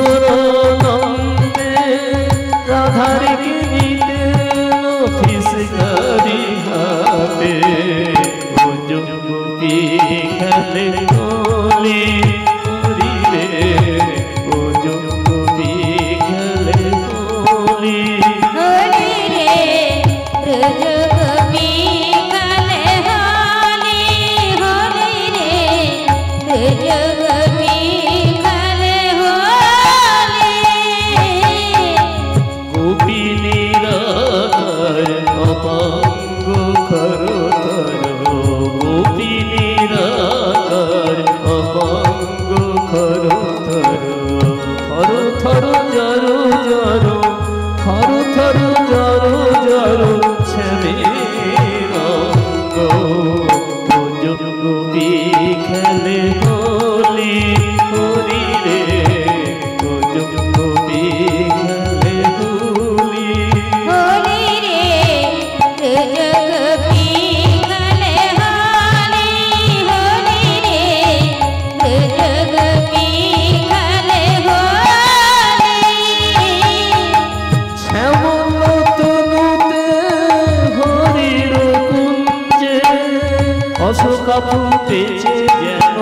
কিশোরানন্দে রাধার গিরিতে নফিস গারি হাতে গোপী খেলে হোলি হরি রে গোপী খেলে হোলি হরি রে গোপী খেলে হোলি হরি রে গোপী খেলে হোলি গোপী নিরাকার অপাঙ্গ খরতর গোপী নিরাকার অপাঙ্গ খরতর থর থর জরো জরো থর থর জরো জরো ছবি রঙ্গ গোপী খেলে হোলি হরি রে গোপী খেলে হোলি হরি রে গোপী খেলে হোলি হরি রে গোপী খেলে হোলি শ্যামল তনুতে হরির কুঞ্জে অশোকা ফুটেছে যেন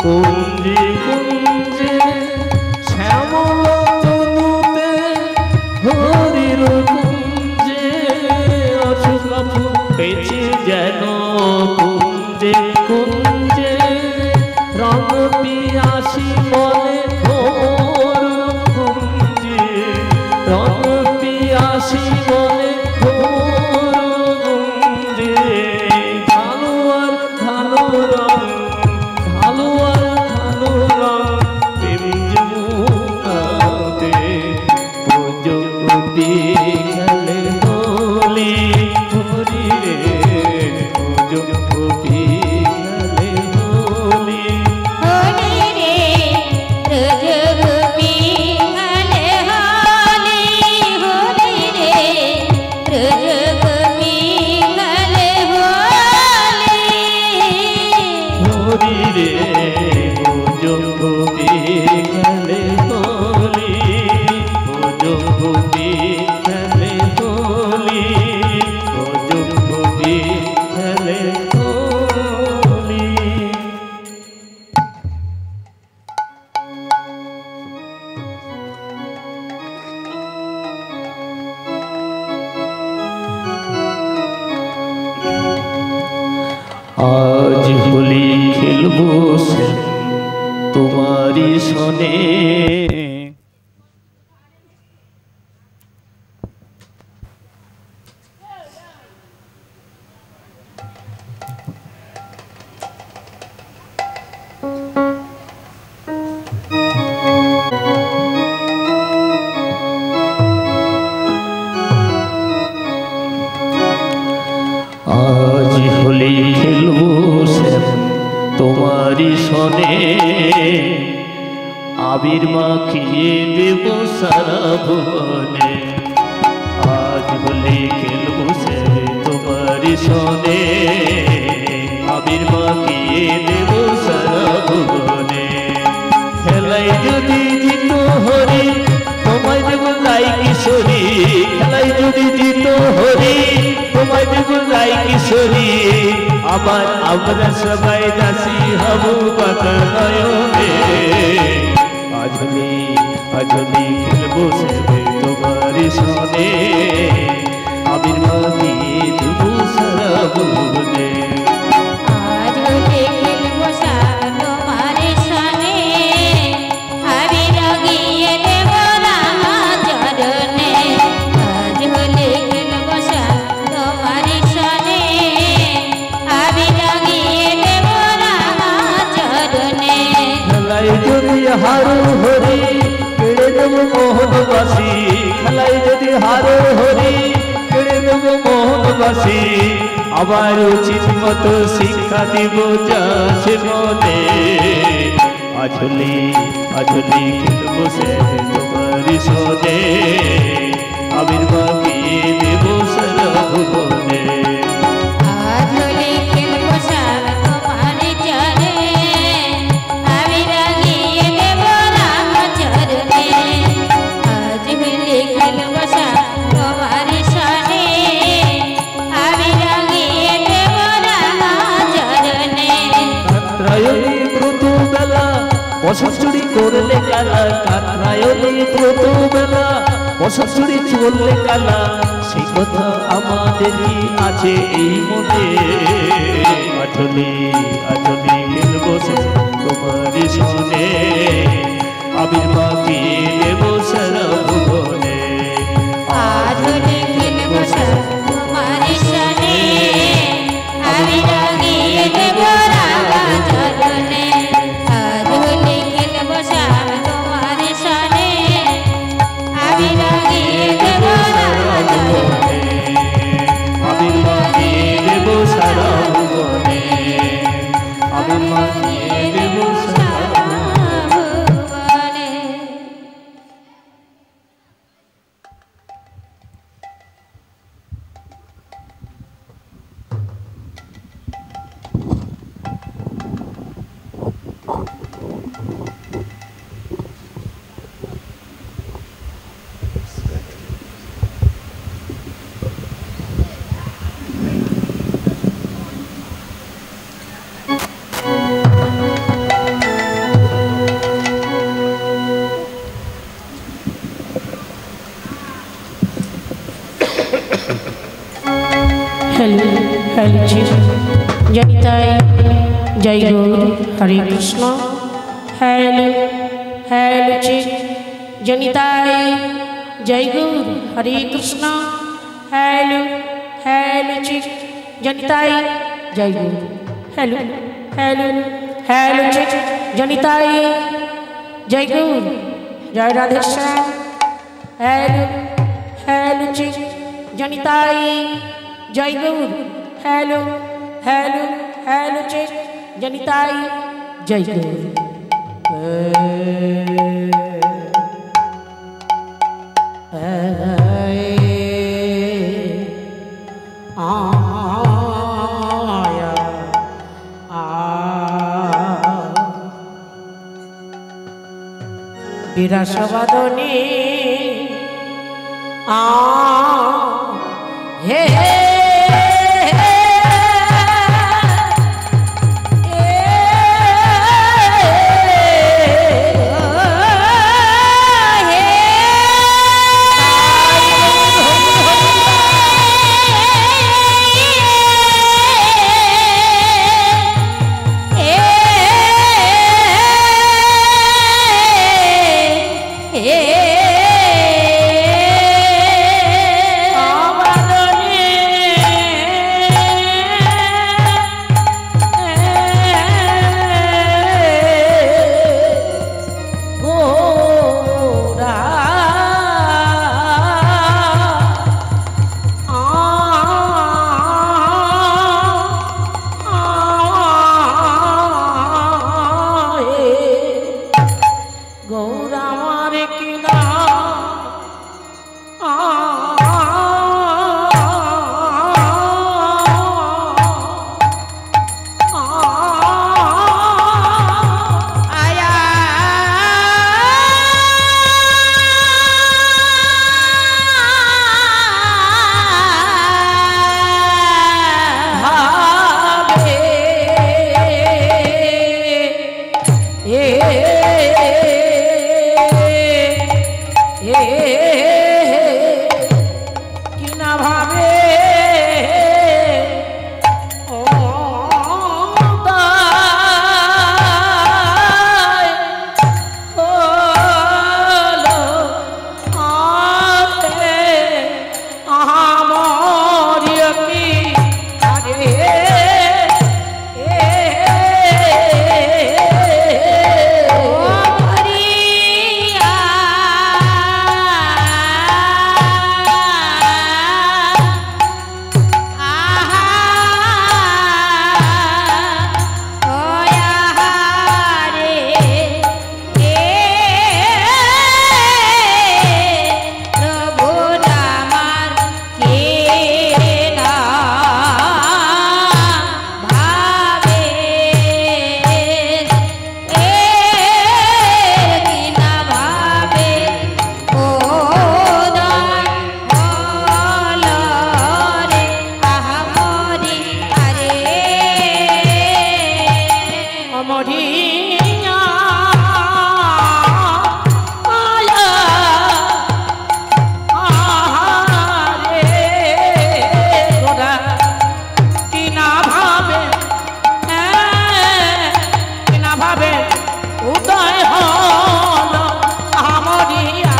কুঞ্জে কুঞ্জে শ্যামল তনুতে হরির কুঞ্জে অশোকা ফুটেছে যেন কুঞ্জে কুঞ্জে রং পিয়াসী বলে ভোর কুঞ্জে রং পিয়াসী বলে ভোর কুঞ্জে ঢালুয়ার ঢালু রং ঢালুয়ার ঢালু রং প্রেম যমুনাতে গোপী খেলে হোলি হরি রে গোপী খেলে হোলি হরি রে গোপী খেলে হোলি হরি রে গোপী খেলে হোলি হরি রে গোপী খেলে হোলি গোপী খেলে হোলি গোপী খেলে হোলি আজ হোলি খেলবো সে তোমারি সনে আজ হোলি খেলবো শ্যাম তোমারি সনে আবির মাখিয়ে দেব সারা ভুবনে আজ হোলি খেলবো শ্যাম তোমারি সনে আবির মাখিয়ে দেব সারা ভুবনে খেলাই যদি জিত হরি তোমায় দেব লাই কিশোরী খেলাই যদি জিত হরি তোমায় দেব লাই কিশোরী আবার আমরা সবাই দাসী হব বাঁকা নয়নে আজলি আজলি খেলবো সেবে তোমারি সনে আবির মাখিয়ে দেব সারা ভুবনে আজ হোলি খেলবো তোমার সনে আবির গিয়ে দেব রাম চরণে আজ হোলি খেলবো তোমার সনে আবির গিয়ে দেব রাম চরণে খেলাই যদি হারু হরি কেড়ে দেব মোহনবাসী খেলাই যদি হারু হরি কেড়ে দেব মোহনবাসী আবার উচিত মতো শিক্ষা দিব যাচ্ছে মনে আজলি আজলি খেলবো সে তোমারি সনে আবির মাখিয়ে দেব সারা ভুবনে আজ হোলি খেলবো তোমার চরণে আবির গিয়ে দেব রাম চরণে কাকরায়লি দ্রুত বেলা বছর চুরি করলে কালা কাকরায়লি দ্রুত বেলা বছর চুরি চললে কালা সেই কথা আমাদের কি আছে এই মনে আঠলি আঠলি খেলবো তোমারই শুনে আবির বাকি দেব সারা ভুবনে আজ হলে খেলবো সারা তোমার সনে আমি রাগিয়ে দেব রাগা চলনে আজ হলে খেলবো সারা তোমার সনে আমি রাগিয়ে দেব রাগা চলনে আবির বাকি দেব সারা ভুবনে আবির বাকি দেব সারা ভুবনে। हेलो हेलो जी जय जय गौर हरे कृष्ण हेलो हेलो जी जनिताय जय गौर हरे कृष्ण हेलो हेलो जी जनिताय जय गौर हेलो हेलो हेलो जी जनिताय जय गौर जय राधे श्याम हेलो हेलो जी जनिताय जय गौर हेलो हेलो हेलो जी जनिताय जय गौर आया विरसवदने हे অমরিয়া উদয় হল আমরিয়া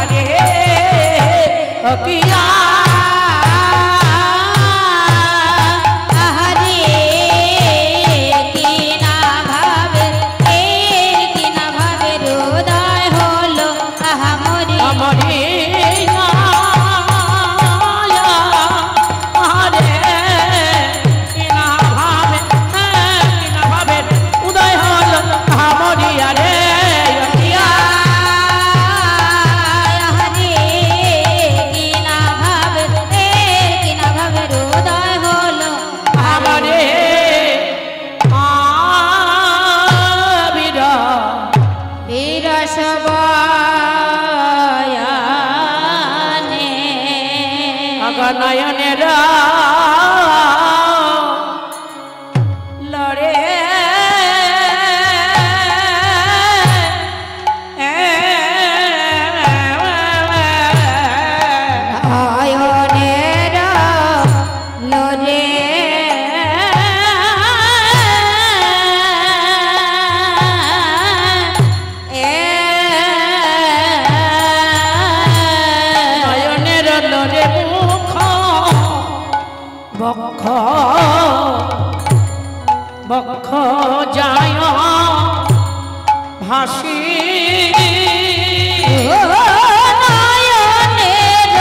রে কিয়া নয়নের লড়ে নয়নের লড়ে নয়নের লড়ে বক্ষ বক্ষ যায় ভাসি নয়নের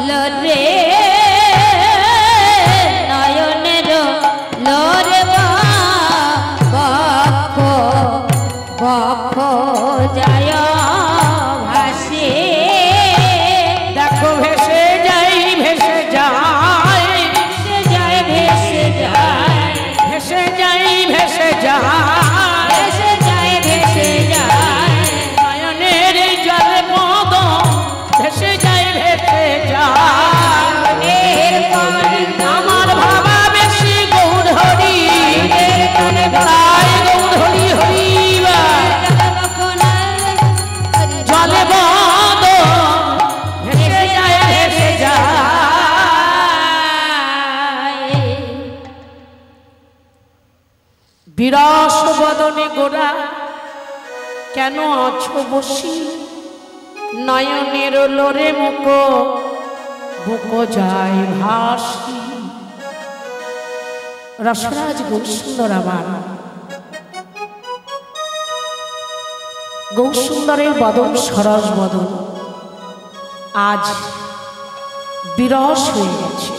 লড়ে নয়নের লড়ে বক্ষ বক্ষ যায় ভাসি দেখো ভেসে যাই ভেসে যায় ভেসে যায় ভেসে যায় ভেসে যাই ভেসে যায় ভেসে যায় ভেসে যায় নয়নের জল পদ ভেসে যাই ভেসে যায় আমার ভাবা বেশি গৌর হরি তাই গৌর হরি হরিবা জলে পদ ভেসে যায় ভেসে যায় বিরস বদনে গোরা কেন আছো বসি নয়নের লোরে মুখ বুক যায় ভাসি রসরাজ গৌরসুন্দর আমার গৌরসুন্দরের বদন সরস বদন আজ বিরস হয়ে গেছে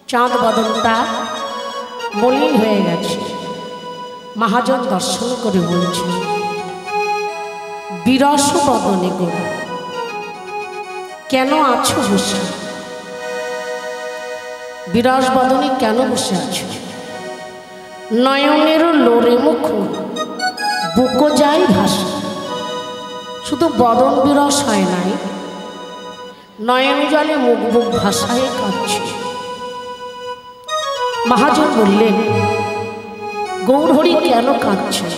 চাঁদ বদনটা মলিন হয়ে গেছে মহাজন দর্শন করে বলছে বিরস বদনে গোরা কেন আছো বসে বিরস বদনে কেন বসে আছো নয়নের লোরে মুখ বুকো যায় ভাসা শুধু বদন বিরস হয় নাই নয়ন জলে মুখ বুক ভাসায় কাঁদছে মহাজন বললেন গৌরহরি কেন কাঁদছে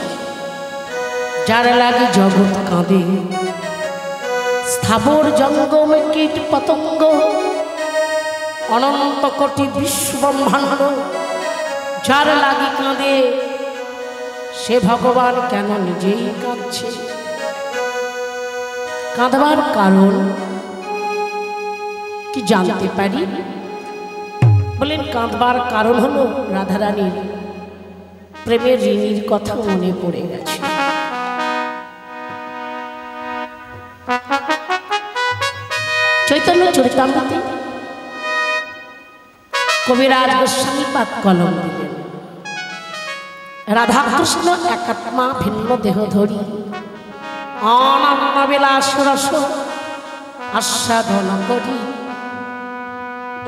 যার লাগে জগৎ কাঁদে স্থাবর জঙ্গমে কীট পতঙ্গ অনন্ত কোটি বিশ্বব্রহ্মাণ্ড যার লাগে কাঁদে সে ভগবান কেন নিজেই কাঁদছে কাঁদবার কারণ কি জানতে পারি বলেন কাঁদবার কারণ হলো রাধারানীর প্রেমের ঋণীর কথা মনে পড়ে গেছে চৈতন্য চরিতামৃতে কবিরাজ গোস্বামী পাদ কলম দিলেন রাধাকৃষ্ণ একাত্মা ভিন্ন দেহ ধরি অনন্য বিলাস রস আস্বাদন করি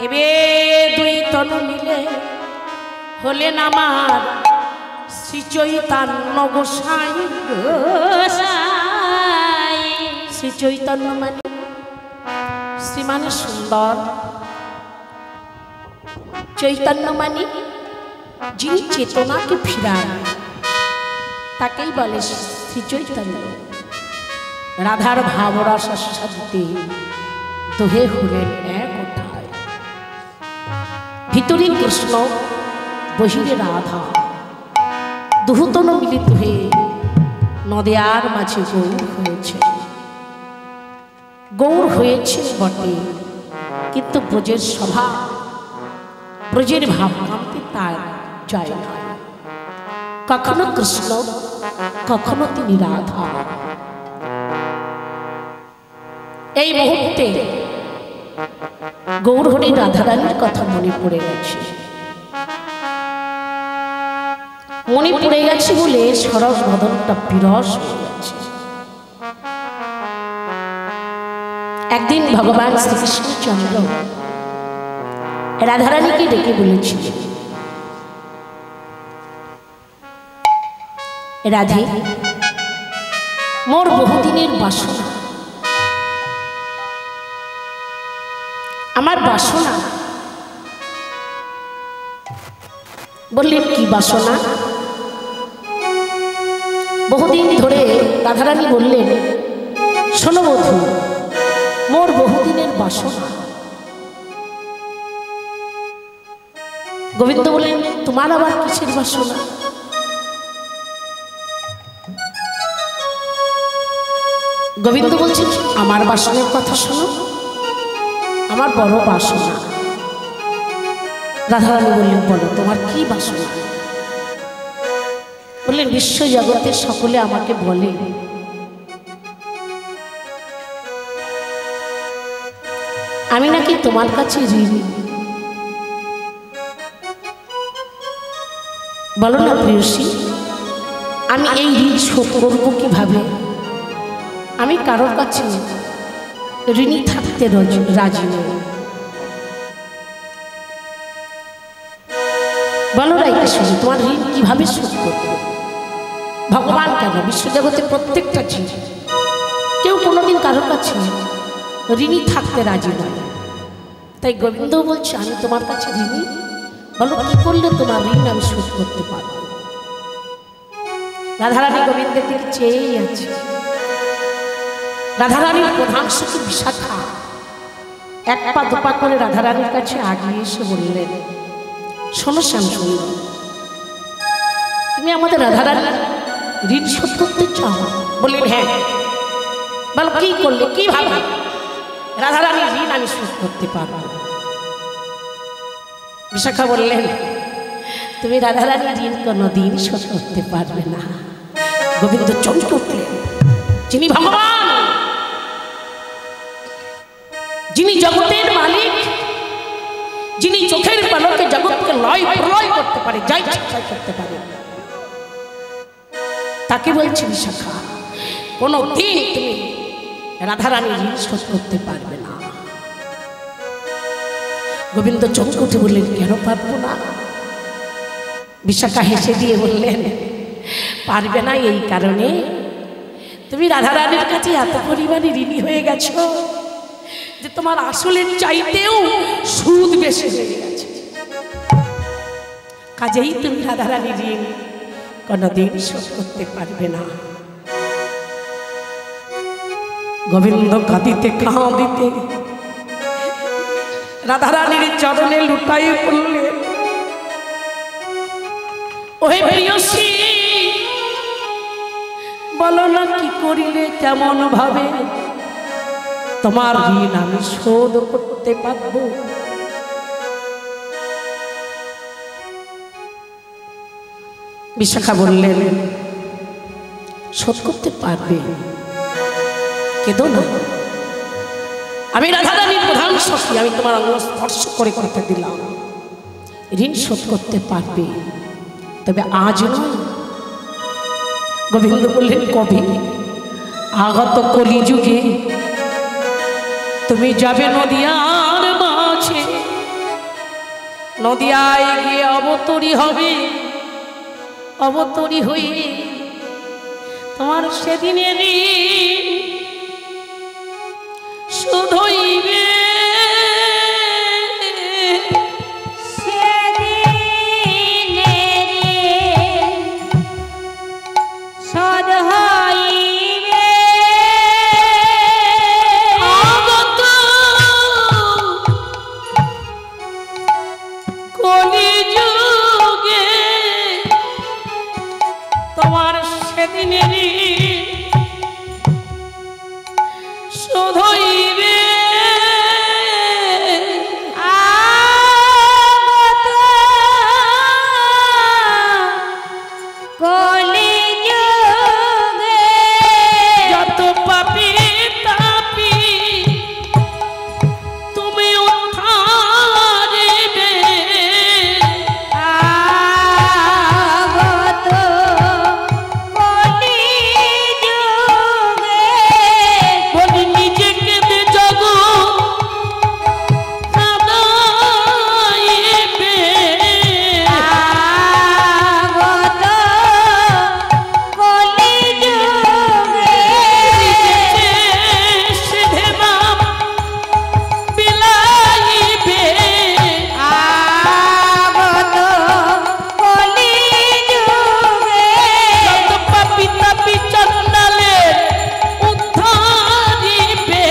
এবে দুই তনু মিলে হলেন আমার শ্রী চৈতন্য গোসাই গোসাই শ্রী চৈতন্য মানে শ্রী মানে সুন্দর চৈতন্য মানে যিনি চেতনাকে ফিরান তাকেই বলে শ্রী চৈতন্য। রাধার ভাবরস আস্বাদিতে দোহে হলেন এক ওঠায়। ভিতরে কৃষ্ণ বহিরে রাধা, দুহতন মিলিত হয়ে নদিয়ার মাঝে গৌর হয়েছে। গৌর হয়েছে বটে, কিন্তু ব্রজের সভা, ব্রজের ভাবকান্তি তার যায় না। কখনো কৃষ্ণ, কখনো তিনি রাধা। এই মুহূর্তে গৌরহরি রাধারানীর কথা মনে পড়ে গেছে। মনে পড়ে গেছে বলে সরস বদনটা বিরস হয়ে গেছে। একদিন ভগবান শ্রীকৃষ্ণচন্দ্র রাধারানীকে ডেকে বলেছিলেন, রাধে, মোর বহুদিনের বাসনা, আমার বাসনা। বললেন কি বাসনা? বহুদিন ধরে রাধারানী বললেন, শোনো বধূ, মোর বহুদিনের বাসনা। গোবিন্দ বললেন, তোমার আবার কিসের বাসনা? গোবিন্দ বলছেন, আমার বাসনার কথা শোনো, আমার বড় বাসনা। রাধারানী বললেন, বলো তোমার কি বাসনা? বললেন, বিশ্ব জগতের সকলে আমাকে বলে আমি নাকি তোমার কাছে ঋণী। বলো না প্রেয়সী, আমি এই ঋণ শোধ করবো কিভাবে? আমি কারোর কাছে ঋণী থাকতে রাজি নই। বলো না এটা শুনি, তোমার ঋণ কিভাবে শোধ করবো? ভগবান কেন, বিশ্বজগতে প্রত্যেকটা জীব কেউ কোনোদিন কারোর কাছে ঋণী থাকতে রাজি নয়। তাই গোবিন্দ বলছে, আমি তোমার কাছে ঋণী। বলো কি করলে তোমার ঋণ আমি শোধ করতে পারবো? রাধারানী গোবিন্দের দিকে চেয়েই আছে। রাধারানীর প্রধান সখী বিশাখা এক পা দুপা করে রাধারানীর কাছে আগিয়ে এসে বললেন, শোনো শ্যামসুন্দর, তুমি আমাদের রাধারানীর ঋণ শোধ করতে চাও? বললেন, হ্যাঁ। বলো কি করলে, কিভাবে রাধারানীর ঋণ আমি শোধ করতে পারবো? বিশাখা বললেন, তুমি রাধারানীর ঋণ কোনোদিন শোধ করতে পারবে না। গোবিন্দ চমকে উঠলেন, যিনি ভগবান, যিনি জগতের মালিক, যিনি চোখের পলকে জগৎকে লয় প্রলয় করতে পারে, যাই ইচ্ছা করতে পারে, তাকে বলছি বিশাখা, কোনোদিন তুমি রাধারানীর ঋণ শোধ করতে পারবে না। গোবিন্দ চমকে উঠে বললেন, কেন পারবো না? বিশাখা হেসে দিয়ে বললেন, পারবে না এই কারণে তুমি রাধারানীর কাছে এত পরিমাণে ঋণী হয়ে গেছো যে তোমার আসলের চাইতেও সুদ বেশি হয়ে গেছে। কাজেই তুমি রাধারানীর ঋণ কোনোদিন শোধ করতে পারবে না। গোবিন্দ কাঁদিতে কাঁদিতে রাধারানীর চরণে লুটাই পড়লেন, ওহে প্রিয়সী, বলো না কি করিলে কেমন ভাবে তোমার ঋণ আমি শোধ করতে পারবো? বিশাখা বললেন, শোধ করতে পারবে, কেঁদো না, আমি রাধারানীর প্রধান সখী, আমি তোমার অঙ্গ স্পর্শ করে কথা দিলাম, ঋণ শোধ করতে পারবে, তবে আজ নয়। গোবিন্দ বললেন, কবে? আগত কলিযুগে তুমি যাবে নদিয়ার মাঝে, নদিয়ায় গিয়ে অবতরী হবে, অবতরী হয়ে তোমার সেদিনের শোধ হইবে। শোধ হইবে আগত কলিযুগে তোমার সেদিনেরই শোধ হইবে আগত কলিযুগে যত পাপী তাপী তুমি উদ্ধারিবে আগত কলিযুগে বলি নিজেকে দে জগৎ কাঁদাইবে আগত কলিযুগে সিধে নাম বিলাইবে আগত কলিযুগে যত পাপী তাপী চণ্ডালের উদ্ধারিবে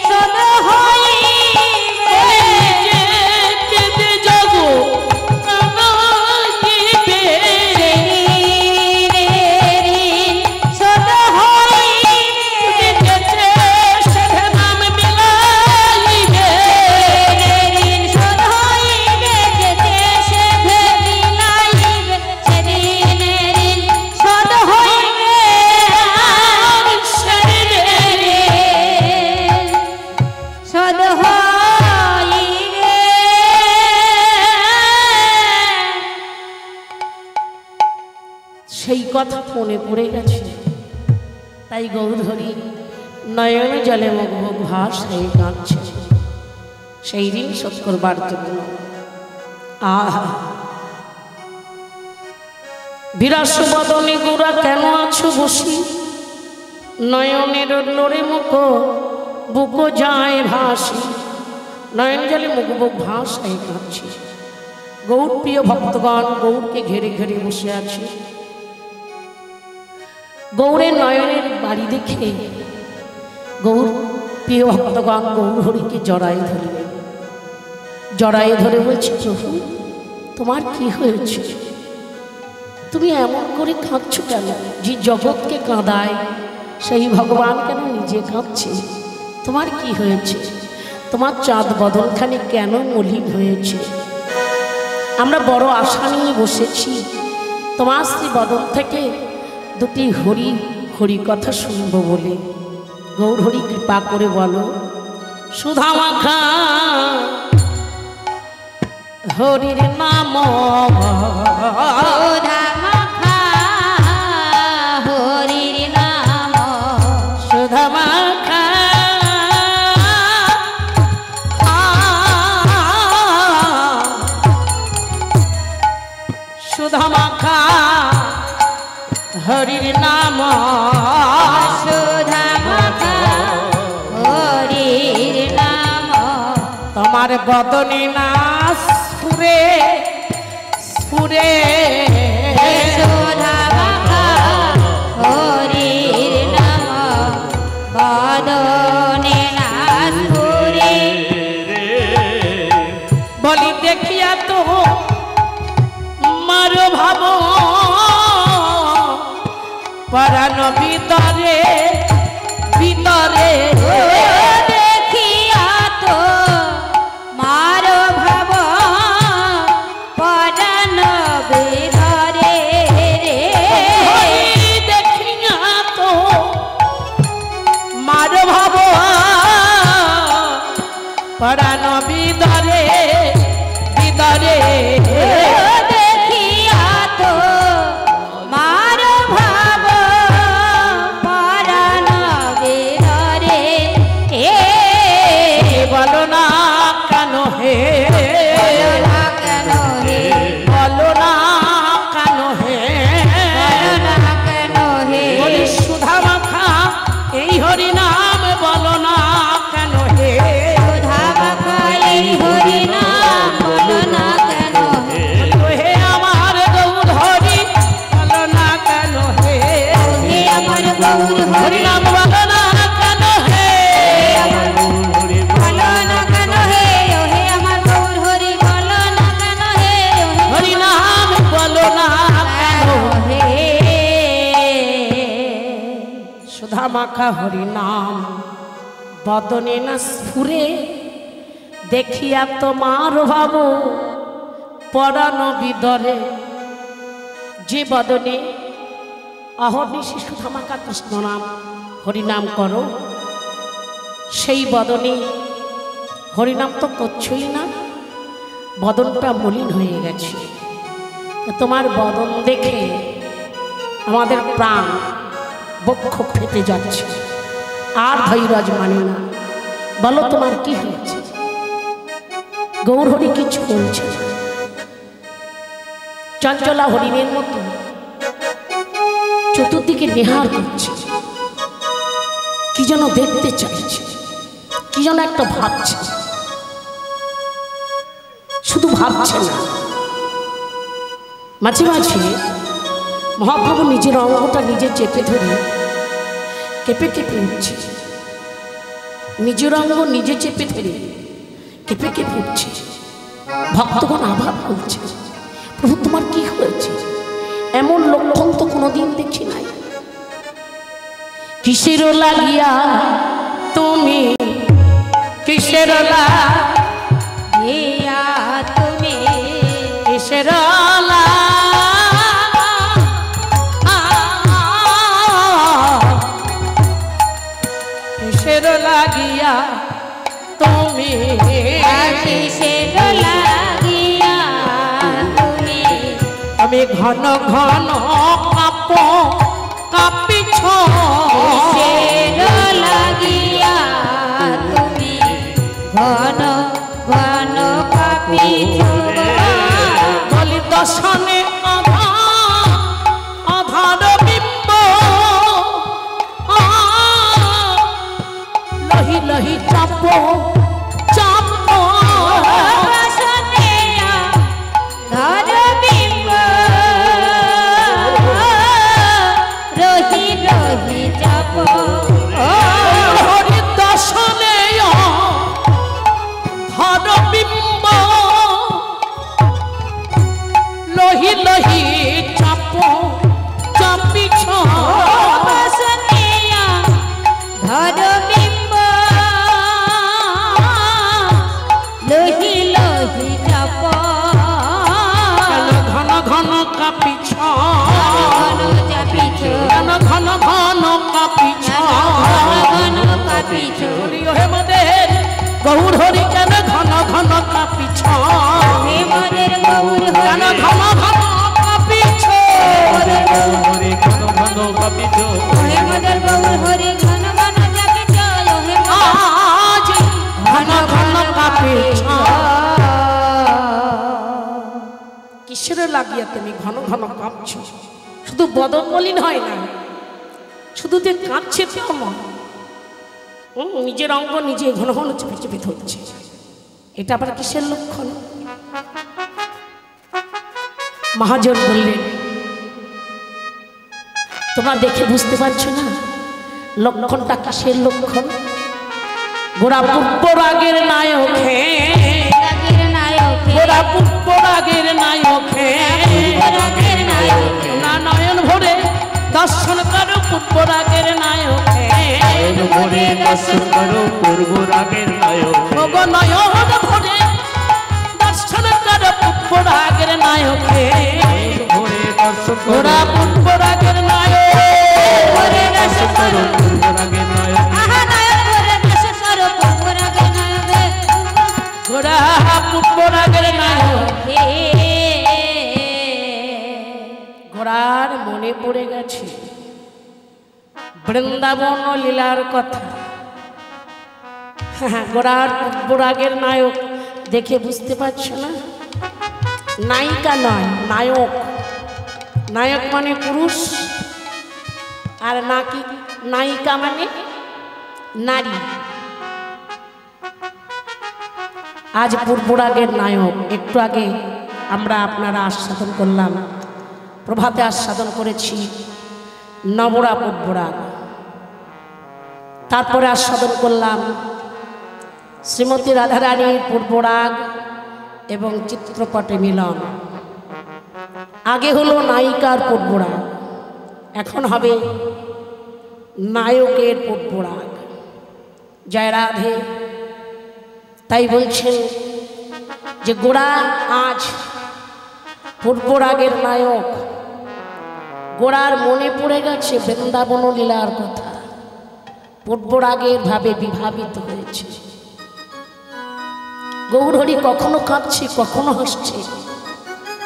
শোধ হইবে নিজেকে দে জগৎ কাঁদাইবে শোধ হইবে সিধে নাম বিলাইবে শোধ হইবে যেতে সেধে বিলাইবে সেদিনের শোধ হইবে শোধ হইবে সেই কথা মনে পড়ে গেছে, তাই গৌরহরি নয়ন জলে মুখ মুখ ভাস হয়ে কাঁদছে সেই দিন শোধ করবার জন্য। আহা বিরাস বদনে গোরা কেন আছো বসি, নয়নের লোরে মুখ বুক যায় ভাসি, নয়ন জলে মুখ মুখ ভাস হয়ে কাঁদছে। গৌর প্রিয় ভক্তগণ গৌরকে ঘেরে ঘেরে বসে আছে। গৌরের নয়নের বাড়ি দেখে গৌর প্রিয় ভক্তগণ গৌর হরিকে জড়াই ধরবে, জড়াই ধরে বলছে, প্রভু তোমার কি হয়েছে? তুমি এমন করে কাঁদছো কেন? যে জগৎকে কাঁদায় সেই ভগবান কেন নিজে কাঁদছে? তোমার কি হয়েছে? তোমার চাঁদ বদনখানে কেন মলিন হয়েছে? আমরা বড় আশা নিয়ে বসেছি তোমার শ্রী বদন থেকে দুটি হরি হরি কথা শুনব বলে। গৌর হরি কৃপা করে বলো, সুধা মাখা হরির নাম সুধা মাখা হরির নাম সুধা মাখা সুধা মাখা হরির নাম সুধা মাখা হরির নাম তোমার বদনে না স্ফুরে স্ফুরে সুধা মাখা হরির নাম বদনে নাস্ফুরে বলি দেখিয়া তো মার ভাব পরাণ ভিতরে ভিতরে দেখিয়া তো মার ভাব পরাণ ভিতরে দেখিয়া তো মার ভাব পরাণ ভিতরে ভিতরে দেখিয়া তো মার ভাব পরাণ ভিতরে বলো না কেন হে কেন হে বলো না কেন হে কেন হে বলি সুধা মাখা এই হরি নাম বলো না কেন হে সুধা মাখা মাখা হরি নাম বদনে না স্ফুরে, দেখিয়া তোমার ভাব পরাণ বিদরে। যে বদনে অহর্নিশি সুধামাকা কৃষ্ণ নাম হরিনাম করো, সেই বদনে হরিনাম তো করছই না, বদনটা মলিন হয়ে গেছে। তোমার বদন দেখে আমাদের প্রাণ বক্ষ ফেটে যাচ্ছে, আর ধৈর্য মানে না। বলো তোমার কি হয়েছে? গৌরহরি কিছু বলছে না, চঞ্চলা হরিণের মতো চতুর্দিকে নেহার করছে, কি যেন দেখতে চাইছে, কি যেন একটা ভাবছে। শুধু ভাবছে না, মাঝে মাঝে মহাপ্রভু নিজের অঙ্গটা নিজে চেপে ধরে কেঁপে কেঁপে উঠছে, নিজের অঙ্গ নিজে চেপে ধরে কেঁপে কেঁপে উঠছে। ভক্তগণ আভাব বলছে, প্রভু তোমার কি হয়েছে? এমন লক্ষণ তো কোনোদিন দেখি নাই। কিসের লাগিয়া তুমি, কিসের লাগিয়া তুমি, কিসের কিসের লাগিয়া তুমি, কিসের লাগিয়া তুমি, আমি ঘন ঘন কাঁপ কাঁপিছ, কিসের লাগিয়া তুমি ঘন ঘন কাঁপিছ। বলি দর্শনে আধার বিম্ব, লহি লহি চাপ চাপ, ধর বিম্ব রহি রহি চাপ, হরি দর্শনে ধর বিম্ব, লহি লহি চাপ চাপিছ, ধর বিম্ব লোহি লোহি চাপ, ঘন ঘন কাঁপিছ, ঘন চাপিছ, ঘন ঘন ঘন কাঁপিছ, ঘন কাঁপিছ, হে মদের গৌর হরি কেন ঘন ঘন কাঁপিছ, হে মদের গৌর কেন ঘন ঘন কাঁপিছ, হরি ঘন ঘন কাঁপিছ, হে মদের গৌর হরি ঘন ঘন চাপিছ, হে আজ ঘন ঘন কাঁপিছ। কিসের লাগিয়া তুমি ঘন ঘন কাঁপছ? শুধু বদন মলিন হয় না, শুধু যে কাঁদছে তেমন, নিজের অঙ্গ নিজে ঘন ঘন চেপে চেপে ধরছে। এটা আবার কিসের লক্ষণ? মহাজন বললেন, তোমরা দেখে বুঝতে পারছো না লক্ষণটা কিসের লক্ষণ? গোরা পুষ্পরাগের নায়ক হে, রাগের নায়ক হে, গোরা পুষ্পরাগের নায়ক হে, রাগের নায়ক হে, না নয়ন ভরে দর্শন করো পুষ্পরাগের নায়ক হে, ভরে দর্শন করো পূর্ব রাগের নায়ক, ওগো নয়ন ভরে দর্শন করো পুষ্পরাগের নায়ক হে, ভরে দর্শন গোরা করো পুষ্পরাগের নায়ক, ভরে রস করো, পূর্ব রাগের নায়ক, আহা নায়ক ভরে রস করো, পূর্ব রাগের নায়ক হে, গোরা পুষ্পরাগের নায়ক। হে। গোরার মনে পড়ে গেছে বৃন্দাবন ও লীলার কথা। গোরার পুষ্পরাগের নায়ক দেখে বুঝতে পারছো না? নায়িকা নয়, নায়ক। নায়ক মানে পুরুষ, আর নাকি নায়িকা মানে নারী। আজ পূর্বরাগের নায়ক। একটু আগে আমরা আপনারা আস্বাদন করলাম, প্রভাতে আস্বাদন করেছি নবরা পূর্বরাগ, তারপরে আস্বাদন করলাম শ্রীমতী রাধারানীর পূর্বরাগ এবং চিত্রপটে মিলন। আগে হলো নায়িকার পূর্বরাগ, এখন হবে নায়কের পূর্বরাগ। জয় রাধে। তাই বলছেন যে গোড়া আজ পূর্বরাগের নায়ক। গোড়ার মনে পড়ে গেছে বৃন্দাবন লীলার কথা, পূর্বরাগের ভাবে বিভাবিত হয়েছে। গৌরহরি কখনো কাঁদছে, কখনো হাসছে,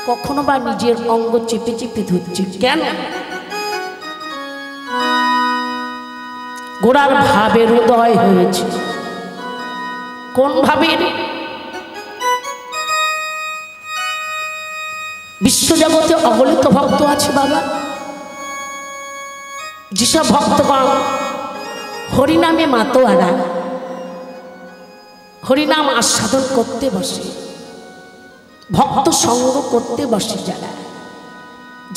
কখনো বা নিজের অঙ্গ চেপে চেপে ধরছে। কেন? গোড়ার ভাবের উদয় হয়েছে। কোন ভাবের? বিশ্বজগতে অগণিত ভক্ত আছে বাবা, যেসব ভক্তগণ হরিনামে মাতোয়ারা, হরিনাম আস্বাদন করতে বসে, ভক্ত সঙ্গ করতে বসে,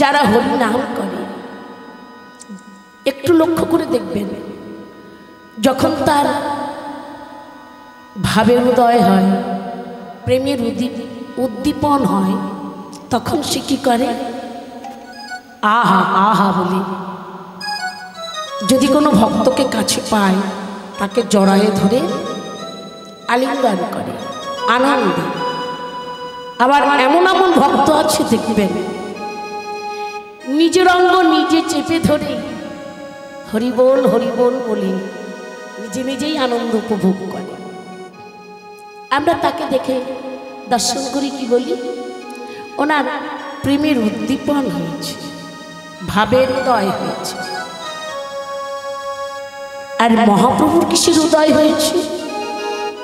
যারা হরিনাম করে, একটু লক্ষ্য করে দেখবেন, যখন তার ভাবের উদয় হয়, প্রেমের উদ্দীপন হয়, তখন সে কি করে? আহা আহা বলে যদি কোনো ভক্তকে কাছে পায়, তাকে জড়ায়ে ধরে আলিঙ্গন করে আনন্দে। আবার এমন এমন ভক্ত আছে দেখবেন, নিজের অঙ্গ নিজে চেপে ধরে হরিবোল হরিবোল বলে নিজে নিজেই আনন্দ উপভোগ করে। আমরা তাকে দেখে দর্শন করি, কি বলি? ওনার প্রেমের উদ্দীপন হয়েছে, ভাবের উদয় হয়েছে। আর মহাপ্রভুর কিসের উদয় হয়েছে?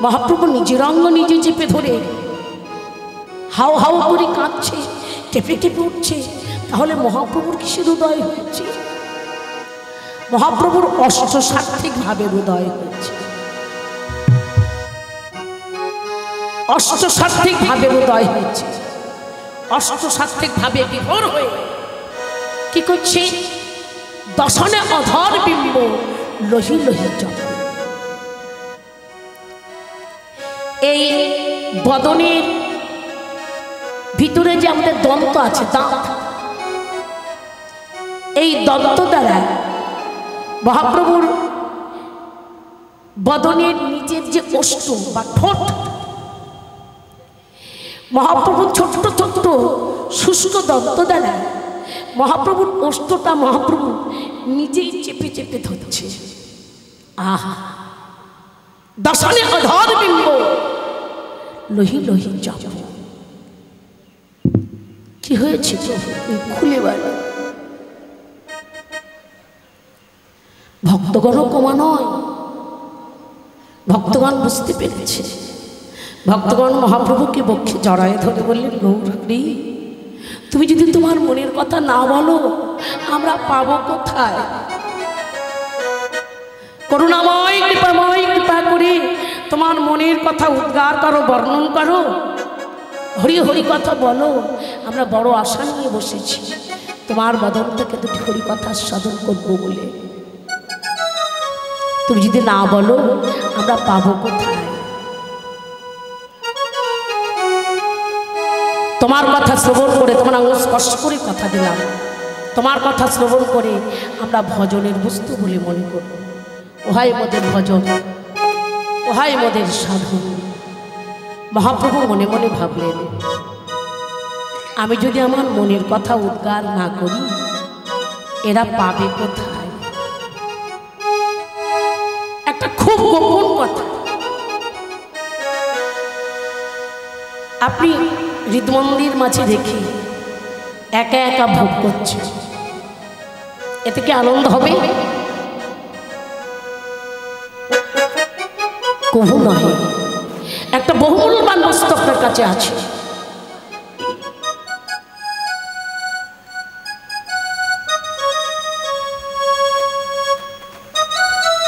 মহাপ্রভু নিজের অঙ্গ নিজে চেপে ধরে হাও হাও করে কাঁদছে, টেপে টেপে উঠছে। তাহলে মহাপ্রভুর কিসের উদয় হয়েছে? মহাপ্রভুর অষ্টসাত্ত্বিক ভাবের উদয় হয়েছে। অষ্টসাত্ত্বিক ভাবের উদয় হয়েছে। অষ্টসাত্ত্বিক ভাবে বিভোর হয়ে কি করছে? দশনে অধর বিম্ব লোহি লোহি জল। এই বদনের ভিতরে যে আমাদের দন্ত আছে, দাঁত, এই দন্ত দ্বারা মহাপ্রভুর বদনের নিচের যে ওষ্ঠ বা ঠোঁট, মহাপ্রভুর ছোট্ট ছোট্ট শুষ্ক দন্ত দ্বারা মহাপ্রভুর ওষ্ঠটা মহাপ্রভু নিজেই চেপে চেপে ধরছে। আহা, দশনে অধর বিম্ব লোহি লোহি জপ। কি হয়েছে প্রভু? খুলে বলো। ভক্তগণও কমা নয়, ভক্তগণ বুঝতে পেরেছে। ভক্তগণ মহাপ্রভুকে বক্ষে জড়ায় ধরে বললেন, গৌরহরি, তুমি যদি তোমার মনের কথা না বলো, আমরা পাবো কোথায়? করুণাময় কৃপাময়, কৃপা করে তোমার মনের কথা উদ্গার করো, বর্ণন করো, হরি হরি কথা বলো। আমরা বড় আশা নিয়ে বসেছি তোমার বদন থেকে দুটি হরি কথা সাধন করবো বলে। তুমি যদি না বলো, আমরা পাবো কোথায়? তোমার কথা শ্রবণ করে, তোমার আঙুল স্পর্শ করে কথা দিলাম, তোমার কথা শ্রবণ করে আমরা ভজনের বস্তু বলে মনে করব। ওহাই মোদের ভজন, ওহাই মোদের সাধন। মহাপ্রভু মনে মনে ভাবলেন, আমি যদি আমার মনের কথা উদ্গার না করি, এরা পাবে কোথায়? একটা খুব গোপন কথা। আপনি হৃদমন্দির মাঝে রেখে একা একা ভোগ করছে, এতে কি আনন্দ হবে? কবু নয়। একটা বহুমূল্যবান বস্তু আপনার কাছে আছে,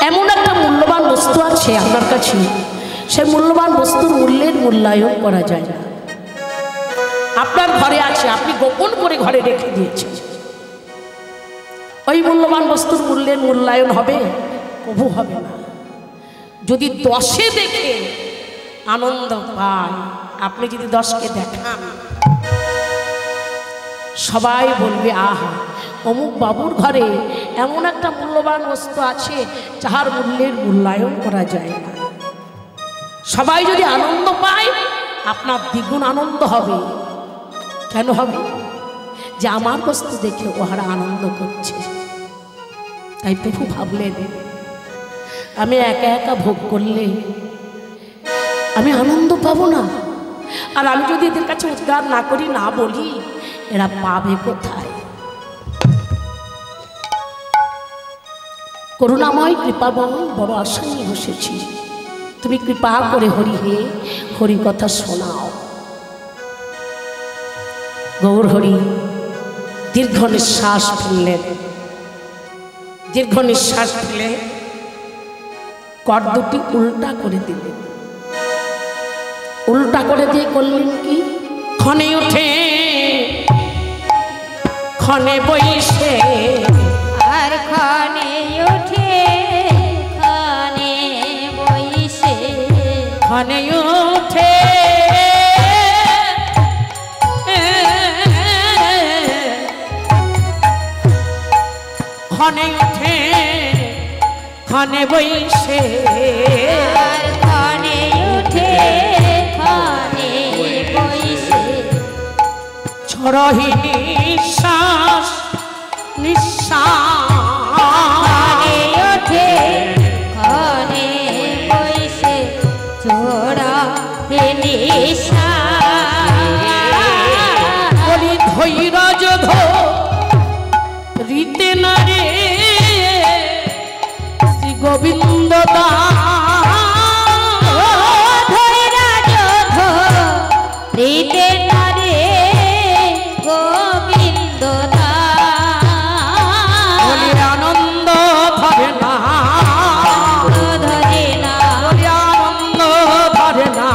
এমন একটা মূল্যবান বস্তু আছে আপনার কাছে, সেই মূল্যবান বস্তুর মূল্যের মূল্যায়ন করা যায় না। আপনার ঘরে আছে, আপনি গোপন করে ঘরে রেখে দিয়েছেন। ওই মূল্যবান বস্তুর মূল্যের মূল্যায়ন হবে? কবু হবে না। যদি 10-এ দেখে আনন্দ পায়, আপনি যদি 10-কে দেখান, সবাই বলবে আহা অমুক বাবুর ঘরে এমন একটা মূল্যবান বস্তু আছে যাহার মূল্যের মূল্যায়ন করা যায় না। সবাই যদি আনন্দ পায় আপনার দ্বিগুণ আনন্দ হবে। কেন হবে? যে আমার বস্তু দেখে ওহারা আনন্দ করছে। তাই প্রভু ভাবলেন আমি একা একা ভোগ করলে আমি আনন্দ পাবো না, আর আমি যদি এদের কাছে উদ্ধার না করি, না বলি, এরা পাবে কোথায়? করুণাময় কৃপাময় বড় আশা নিয়ে বসেছি, তুমি কৃপা করে হরি হে হরি কথা শোনাও। গৌর হরি দীর্ঘ নিঃশ্বাস ফেললেন। দীর্ঘ নিঃশ্বাস ফেলে কর দুটি উল্টা করে দিলেন। উল্টা করে দিয়ে করলেন কি? ক্ষণে উঠে ক্ষণে বইসে আর ক্ষণে উঠে ক্ষণে বইসে, ক্ষণে উঠে ক্ষণে উঠে ক্ষণে বইসে, আর ক্ষণে উঠে ক্ষণে বইসে, ছড়হি নিঃশ্বাস নিঃশ্বাস, ক্ষণে উঠে ক্ষণে বইসে, ছোড়া নিঃশ্বাস। বলি ধৈর্য রীতে না রে শ্রী গোবিন্দ রীতে নারে গোবিন্দ বলি আনন্দ ধরে না, ধরে না, বলি আনন্দ ধরে না,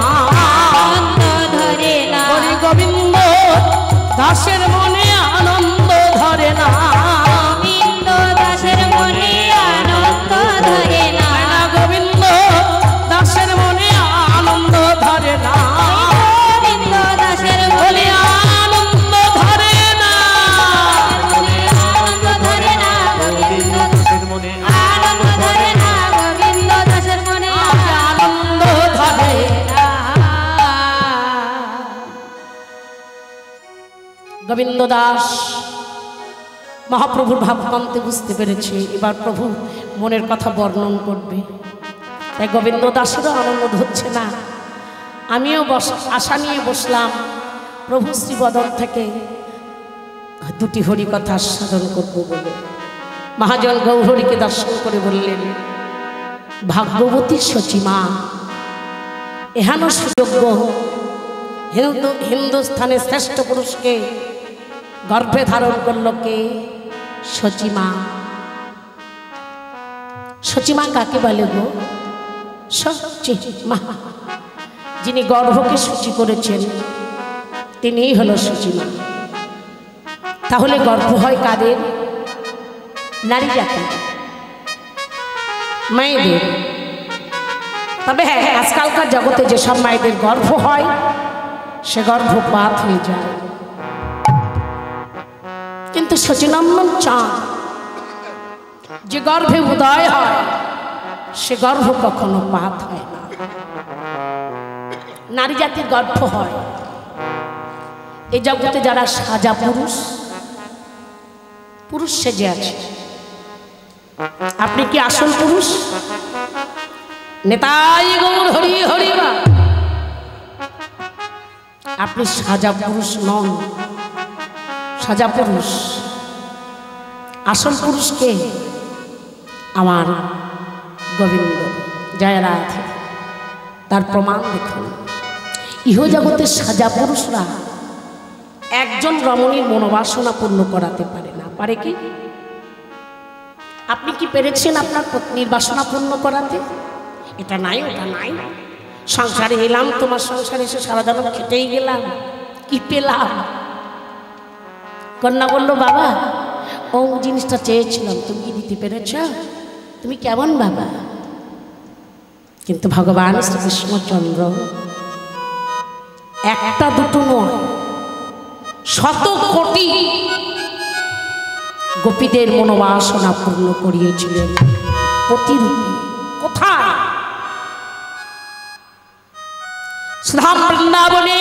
ধরে না, বলি গোবিন্দ দাসের মনে আনন্দ ধরে না, গোবিন্দ দাসের মনে আনন্দ ধরে না, গোবিন্দ দাসের মনে আনন্দ ধরে না, গোবিন্দ দাসের বলি মনে আনন্দ ধরে না, আনন্দ ধরে না, গোবিন্দ আনন্দ ধরে না, গোবিন্দ দাসের মনে আনন্দ ধরে না। গোবিন্দ দাস মহাপ্রভুর ভাবকান্তে বুঝতে পেরেছে। এবার প্রভু মনের কথা বর্ণন করবে। তাই গোবিন্দ দাসেরও আনন্দ হচ্ছে না। আমিও আশা নিয়ে বসলাম প্রভু শ্রীবদন থেকে দুটি হরি কথা আস্বাদন করব বলে। মহাজন গৌরহরিকে দর্শন করে বললেন, ভাগ্যবতী সচিমা, এহেন সুযোগ্য হিন্দুস্থানের শ্রেষ্ঠ পুরুষকে গর্ভে ধারণ করল কে? সচিমা। সচিমা কাকে বলে গো? সচিমা। যিনি গর্ভকে সূচি করেছেন তিনিই হলো সচিমা। তাহলে গর্ভ হয় কাদের? নারী জাতি, মায়েদের। তবে হ্যাঁ, আজকালকার জগতে যেসব মায়েদের গর্ভ হয় সে গর্ভপাত হয়ে যায়, কিন্তু সচিনন্দন চাঁদ যে গর্ভে উদয় হয় সে গর্ভ কখনো পাত হয় না। নারী জাতির গর্ভ হয়। এই জগতে যারা সাজা পুরুষ, পুরুষ সেজে আছে, আপনি কি আসল পুরুষ? নেতাই গৌর হরি হরিবা, আপনি সাজা পুরুষ নন, সাজা পুরুষ। আসল পুরুষ কে? আমার গোবিন্দ। জয় রাধে। তার প্রমাণ দেখুন। ইহজগতের সাজা পুরুষরা একজন রমণীর মনোবাসনা পূর্ণ করাতে পারে না। পারে কি? আপনি কি পেরেছেন আপনার পত্নীর বাসনা পূর্ণ করাতে? এটা নাই, ওটা নাই, সংসারে এলাম, তোমার সংসারে এসে সারাদিন খেটেই গেলাম, কি পেলাম? কন্যা বলল, বাবা ও জিনিসটা চেয়েছিলাম, তুমি কি দিতে পেরেছ? তুমি কেমন বাবা? কিন্তু ভগবান শ্রীকৃষ্ণচন্দ্র একটা দুটো নয়, শত কোটি গোপীদের মনোবাসনা পূর্ণ করিয়েছিলেন প্রতিরূপী। কোথায়? সুধাম বৃন্দাবনে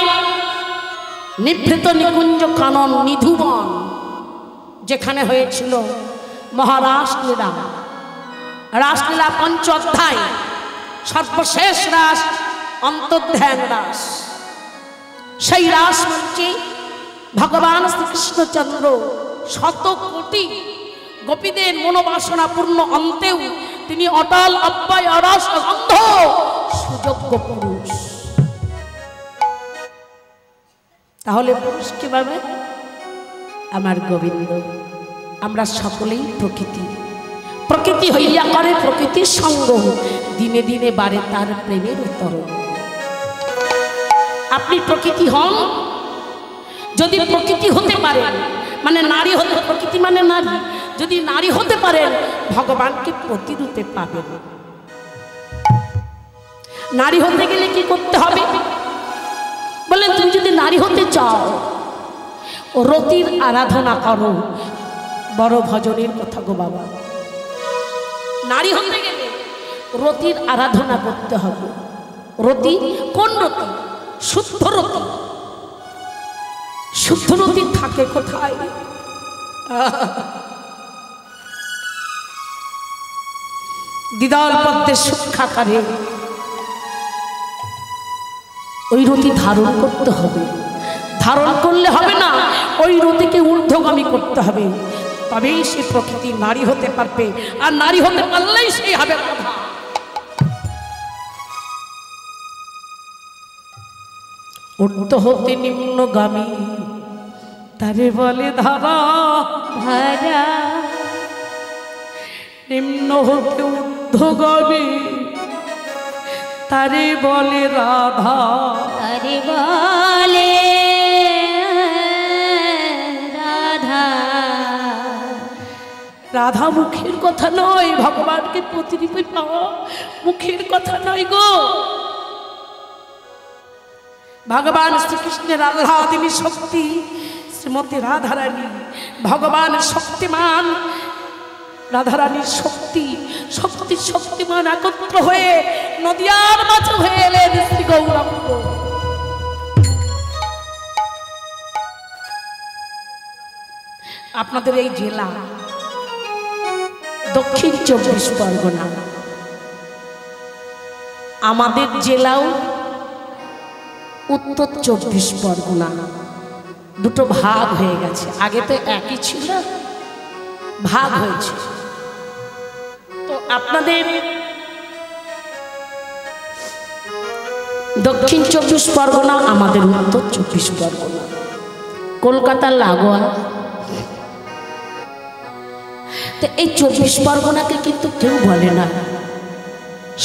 নিভৃত নিকুঞ্জ কানন নিধুবন, যেখানে হয়েছিল মহারাসলীলা। রাসলীলা পঞ্চ অধ্যায়, সর্বশেষ রাস অন্তর্ধান রাস। সেই রাস মঞ্চে ভগবান শ্রীকৃষ্ণচন্দ্র শত কোটি গোপীদের মনোবাসনা পূর্ণ অন্তেও তিনি অটল অব্যয় অরস অন্ধ সুযোগ্য পুরুষ। তাহলে পুরুষ কিভাবে? আমার গোবিন্দ। আমরা সকলেই প্রকৃতি, প্রকৃতি হইয়া করে প্রকৃতির সঙ্গ, দিনে দিনে বাড়ে তার প্রেমের তরঙ্গ। আপনি প্রকৃতি হন, যদি প্রকৃতি হতে পারেন মানে নারী হতে, প্রকৃতি মানে নারী, যদি নারী হতে পারেন ভগবানকে প্রতিরূপে পাবেন। নারী হতে গেলে কি করতে হবে? বলেন, তুমি যদি নারী হতে চাও রতির আরাধনা করো। বড় ভজনের কথা গো বাবা। নারী হতে গেলে রতির আরাধনা করতে হবে। রতি কোন রতি? শুদ্ধ রতি। শুদ্ধ রতি থাকে কোথায়? দ্বিদল পদ্মের সূক্ষ্মাকারে ওই রতি ধারণ করতে হবে। ধারণ করলে হবে না, ওই রতিকে ঊর্ধ্বগামী করতে হবে, তবেই সে প্রকৃতি নারী হতে পারবে। আর নারী হতে পারলেই সেই হবে রাধা। ঊর্ধ্ব হতে নিম্নগামী তারে বলে ধারা ধারা, নিম্ন হতে ঊর্ধ্বগামী তারে বলে রাধা। তারে বলে রাধা। রাধা মুখের কথা নয়, ভগবানকে প্রতিরূপে পাওয়া মুখের কথা নয় গো। ভগবান শ্রীকৃষ্ণের আহ্লাদিনী শক্তি শ্রীমতী রাধারানী, ভগবান শক্তিমান, রাধারানীর শক্তি, শক্তি শক্তিমান একত্র হয়ে নদিয়ার মাঝে হয়ে এলেন শ্রী গৌরাঙ্গ। আপনাদের এই জেলা দক্ষিণ 24 পরগনা, আমাদের জেলাও উত্তর 24 পরগনা। দুটো ভাগ হয়ে গেছে, আগে তো একই ছিল, ভাগ হয়েছে। তো আপনাদের দক্ষিণ 24 পরগনা, আমাদের উত্তর 24 পরগনা, কলকাতার লাগোয়া। তো এই 24 পরগনাকে কিন্তু কেউ বলে না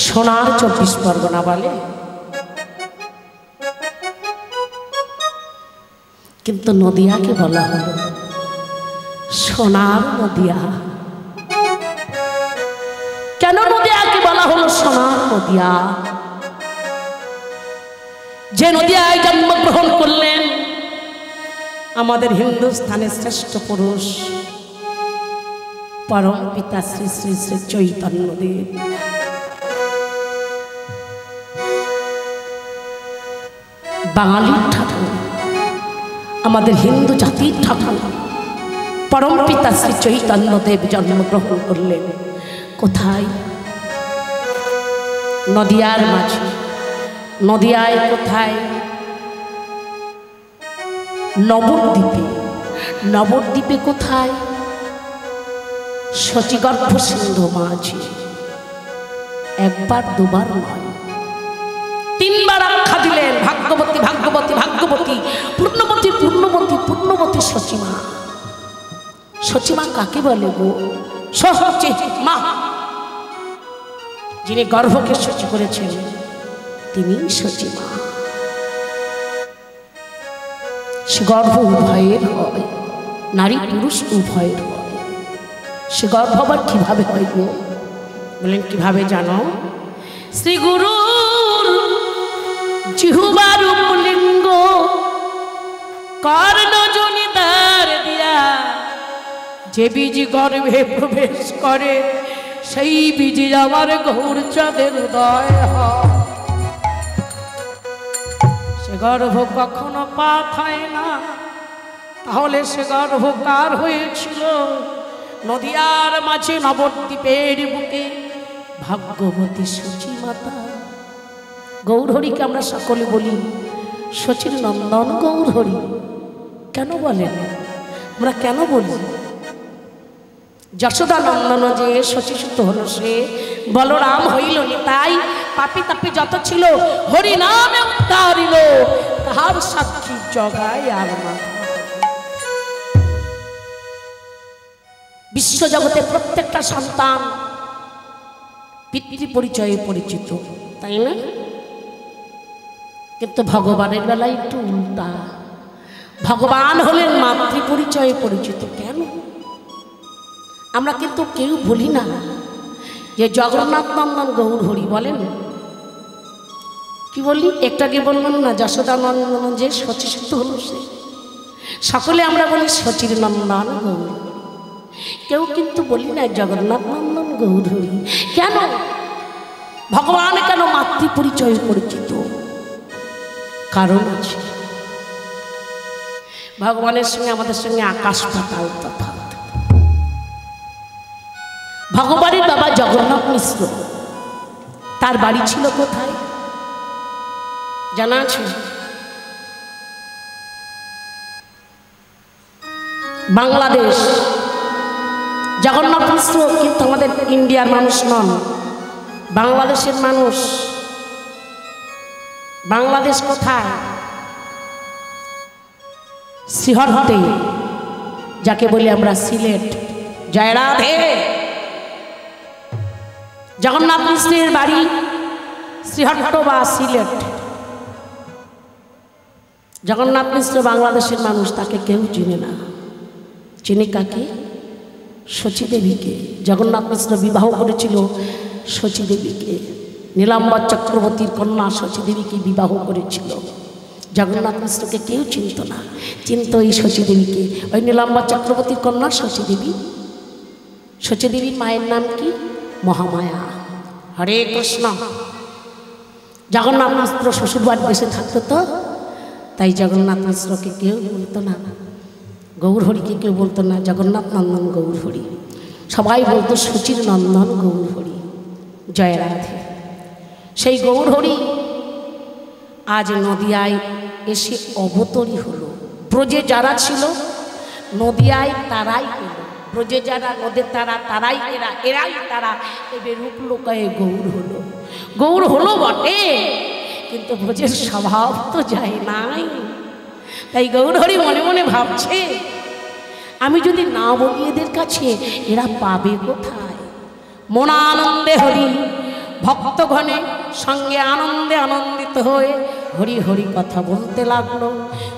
সোনার 24 পরগনা বলে, কিন্তু নদিয়াকে বলা হলো সোনার নদিয়া। কেন নদিয়াকে বলা হলো সোনার নদিয়া? যে নদিয়ায় জন্মগ্রহণ করলেন আমাদের হিন্দুস্থানের শ্রেষ্ঠ পুরুষ পরম পিতা শ্রী শ্রী শ্রী চৈতন্যদেব। বাঙালির ঠাকুর, আমাদের হিন্দু জাতির ঠাকুর পরম পিতা শ্রী চৈতন্যদেব জন্মগ্রহণ করলেন কোথায়? নদিয়ার মাঝে। নদিয়ায় কোথায়? নবদ্বীপে। নবদ্বীপে কোথায়? শচীগর্ভ সিন্ধু মাঝে। একবার দুবার নয়, তিনবার আখ্যা দিলেন ভাগ্যবতী ভাগ্যবতী ভাগ্যবতী, পূর্ণবতী পূর্ণবতী পূর্ণবতী শচীমা। শচীমা কাকে বলে গো? সহজে মা, যিনি গর্ভকে শচী করেছেন তিনি শচীমা। সে গর্ভ উভয়ের হয়, নারী পুরুষ উভয়ের হয়। সে গর্ভ আবার কিভাবে হয় গো? বলেন কিভাবে জানো? শ্রী গুরুর জিহ্বার উপলিঙ্গ কর্ণজনী যে বীজ গর্ভে প্রবেশ করে সেই বীজ আমার গৌরচাঁদের উদয় হয়। সে গর্ভ কখনো পাপ হয় না, তাহলে সে গর্ভ কার হয়েছিল? নদিয়ার মাঝে নবদ্বীপের বুকে ভাগ্যবতী সূচি মাতা। গৌরহরিকে আমরা সকলে বলি শচীর নন্দন গৌরহরি। কেন বলেন? আমরা কেন বলি? যশোদা নন্দন যে শচীসূত হলো, সে বলরাম হইল নি, তাই পাপি তাপি যত ছিল হরি নামে উদ্ধারিল, তাহার সাক্ষী জগায় আর মাথা। বিশ্বজগতে প্রত্যেকটা সন্তান পিতৃ পরিচয়ে পরিচিত, তাই না? কিন্তু ভগবানের বেলায় একটু উল্টা। ভগবান হলেন মাতৃ পরিচয়ে পরিচিত। কেন? আমরা কিন্তু কেউ বলি না যে জগন্নাথ নন্দন গৌরহরি। বলেন কি বলি? একটা কি বললাম না, যশোদা নন্দন যে শচীসূত হলো সে। সকলে আমরা বলি শচীর নন্দন গৌরহরি। কেউ কিন্তু বলি না জগন্নাথ নন্দন গৌরহরি। কেন? ভগবান কেন মাতৃ পরিচয়ে পরিচিত? কারণ আছে। ভগবানের সঙ্গে আমাদের সঙ্গে আকাশ পাতাল তফাৎ। ভগবানের বাবা জগন্নাথ মিশ্র, তার বাড়ি ছিল কোথায় জানা আছে? বাংলাদেশ। জগন্নাথ মিশ্র কিন্তু আমাদের ইন্ডিয়ার মানুষ নন, বাংলাদেশের মানুষ। বাংলাদেশ কোথায়? শ্রীহট্টে, যাকে বলি আমরা সিলেট। জয় রাধে। জগন্নাথ মিশ্রের বাড়ি শ্রীহট্ট বা সিলেট। জগন্নাথ মিশ্র বাংলাদেশের মানুষ, তাকে কেউ চিনে না। চিনি কাকে? শচী দেবীকে। জগন্নাথ মিশ্র বিবাহ করেছিল শচী দেবীকে। নীলাম্বর চক্রবর্তীর কন্যা শচী দেবীকে বিবাহ করেছিল। জগন্নাথ মিশ্রকে কেউ চিনত না, চিনত এই শচী দেবীকে। ওই নীলাম্বর চক্রবর্তীর কন্যা শচী দেবী। শচী দেবীর মায়ের নাম কি? মহামায়া। হরে কৃষ্ণ। জগন্নাথ মিশ্র শ্বশুরবাড়ি বেশি থাকতো তো, তাই জগন্নাথ মিশ্রকে কেউ বলতো না, গৌরহরিকে কেউ বলতো না জগন্নাথ নন্দন গৌরহরি। সবাই বলতো শচীর নন্দন গৌরহরি। জয় রাধে। সেই গৌরহরি আজ নদিয়ায় এসে অবতরী হলো। ব্রজে যারা ছিল নদিয়ায় তারাই এলো। ব্রজে যারা নদের তারাই এরাই তারা। এবার রূপ লোকায় গৌর হলো। গৌর হলো বটে, কিন্তু ব্রজের স্বভাব তো যায় নাই। তাই গৌরহরি মনে মনে ভাবছে, আমি যদি না বলি এদের কাছে, এরা পাবে কোথায়? মনা আনন্দে হরি ভক্তগণে সঙ্গে আনন্দে আনন্দিত হয়ে হরি হরি কথা বলতে লাগলো।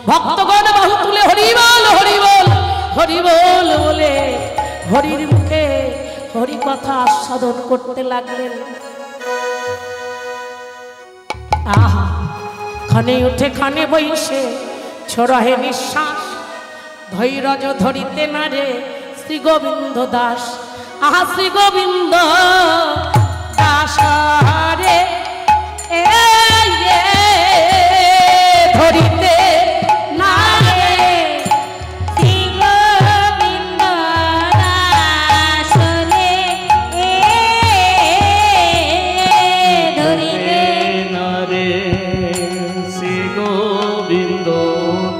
ভক্তগণ বাহু তুলে হরি বল হরি বল হরি বল বলে হরির মুখে হরি কথা আস্বাদন করতে লাগলেন। আহা, খানে উঠে খানে বইসে ছড়াহে নিঃশ্বাস, ধৈর্য ধরিতে না রে শ্রী গোবিন্দ দাস। আহা শ্রী গোবিন্দ দাস রে ধরিতে না রে শ্রী গোবিন্দ দাস রে ধরিতে না রে শ্রী গোবিন্দ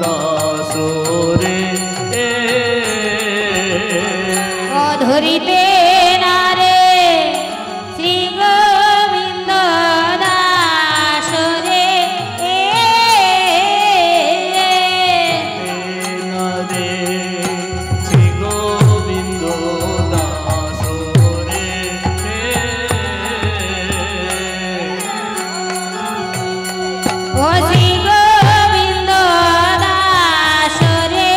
দাস রে ধরিতে না রে শ্রী গোবিন্দ দাস রে না রে শ্রী গোবিন্দ দাস রে ও শ্রী গোবিন্দ দাস রে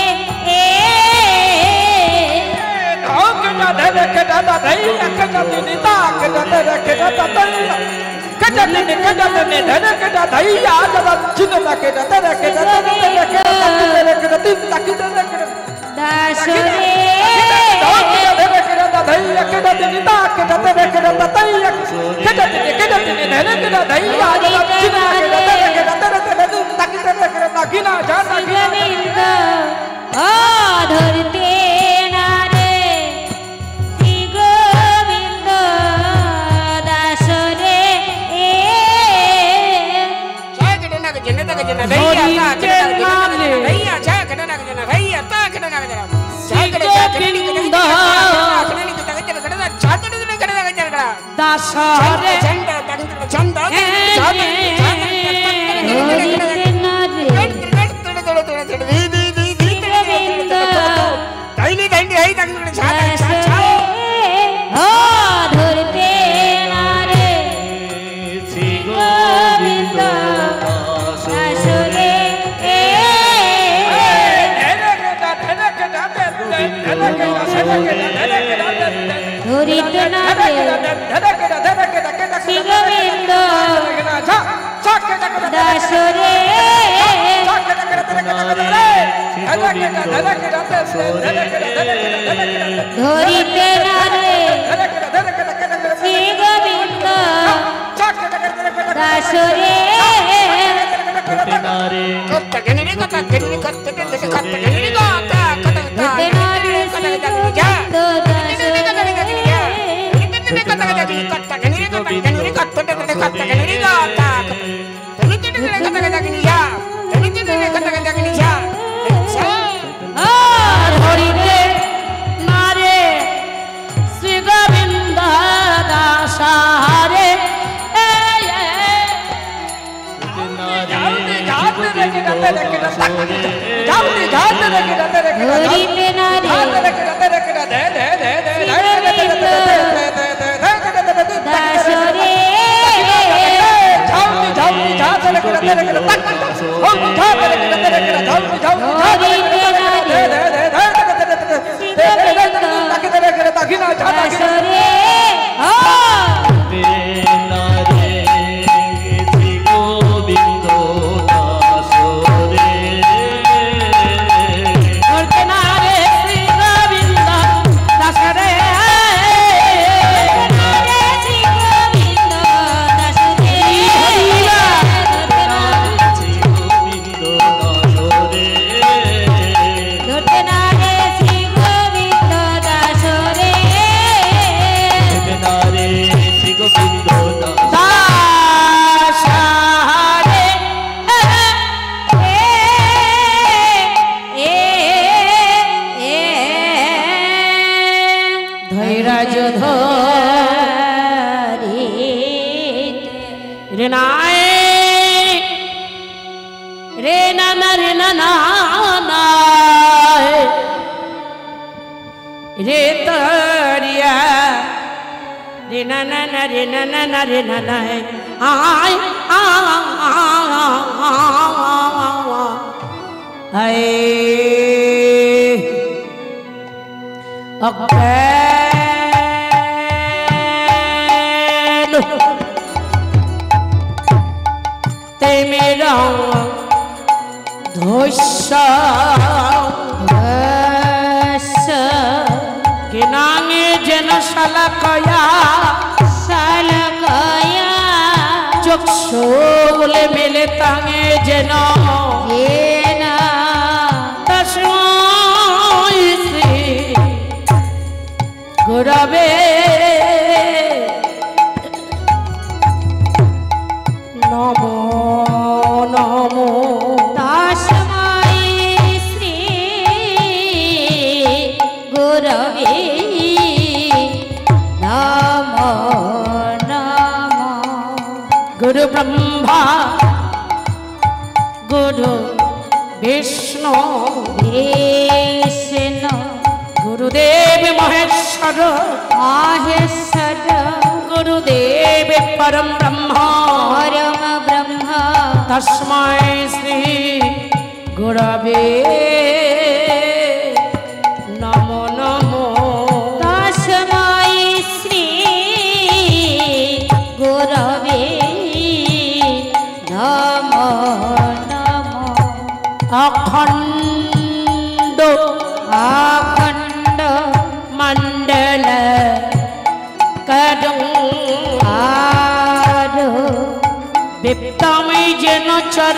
দাস রে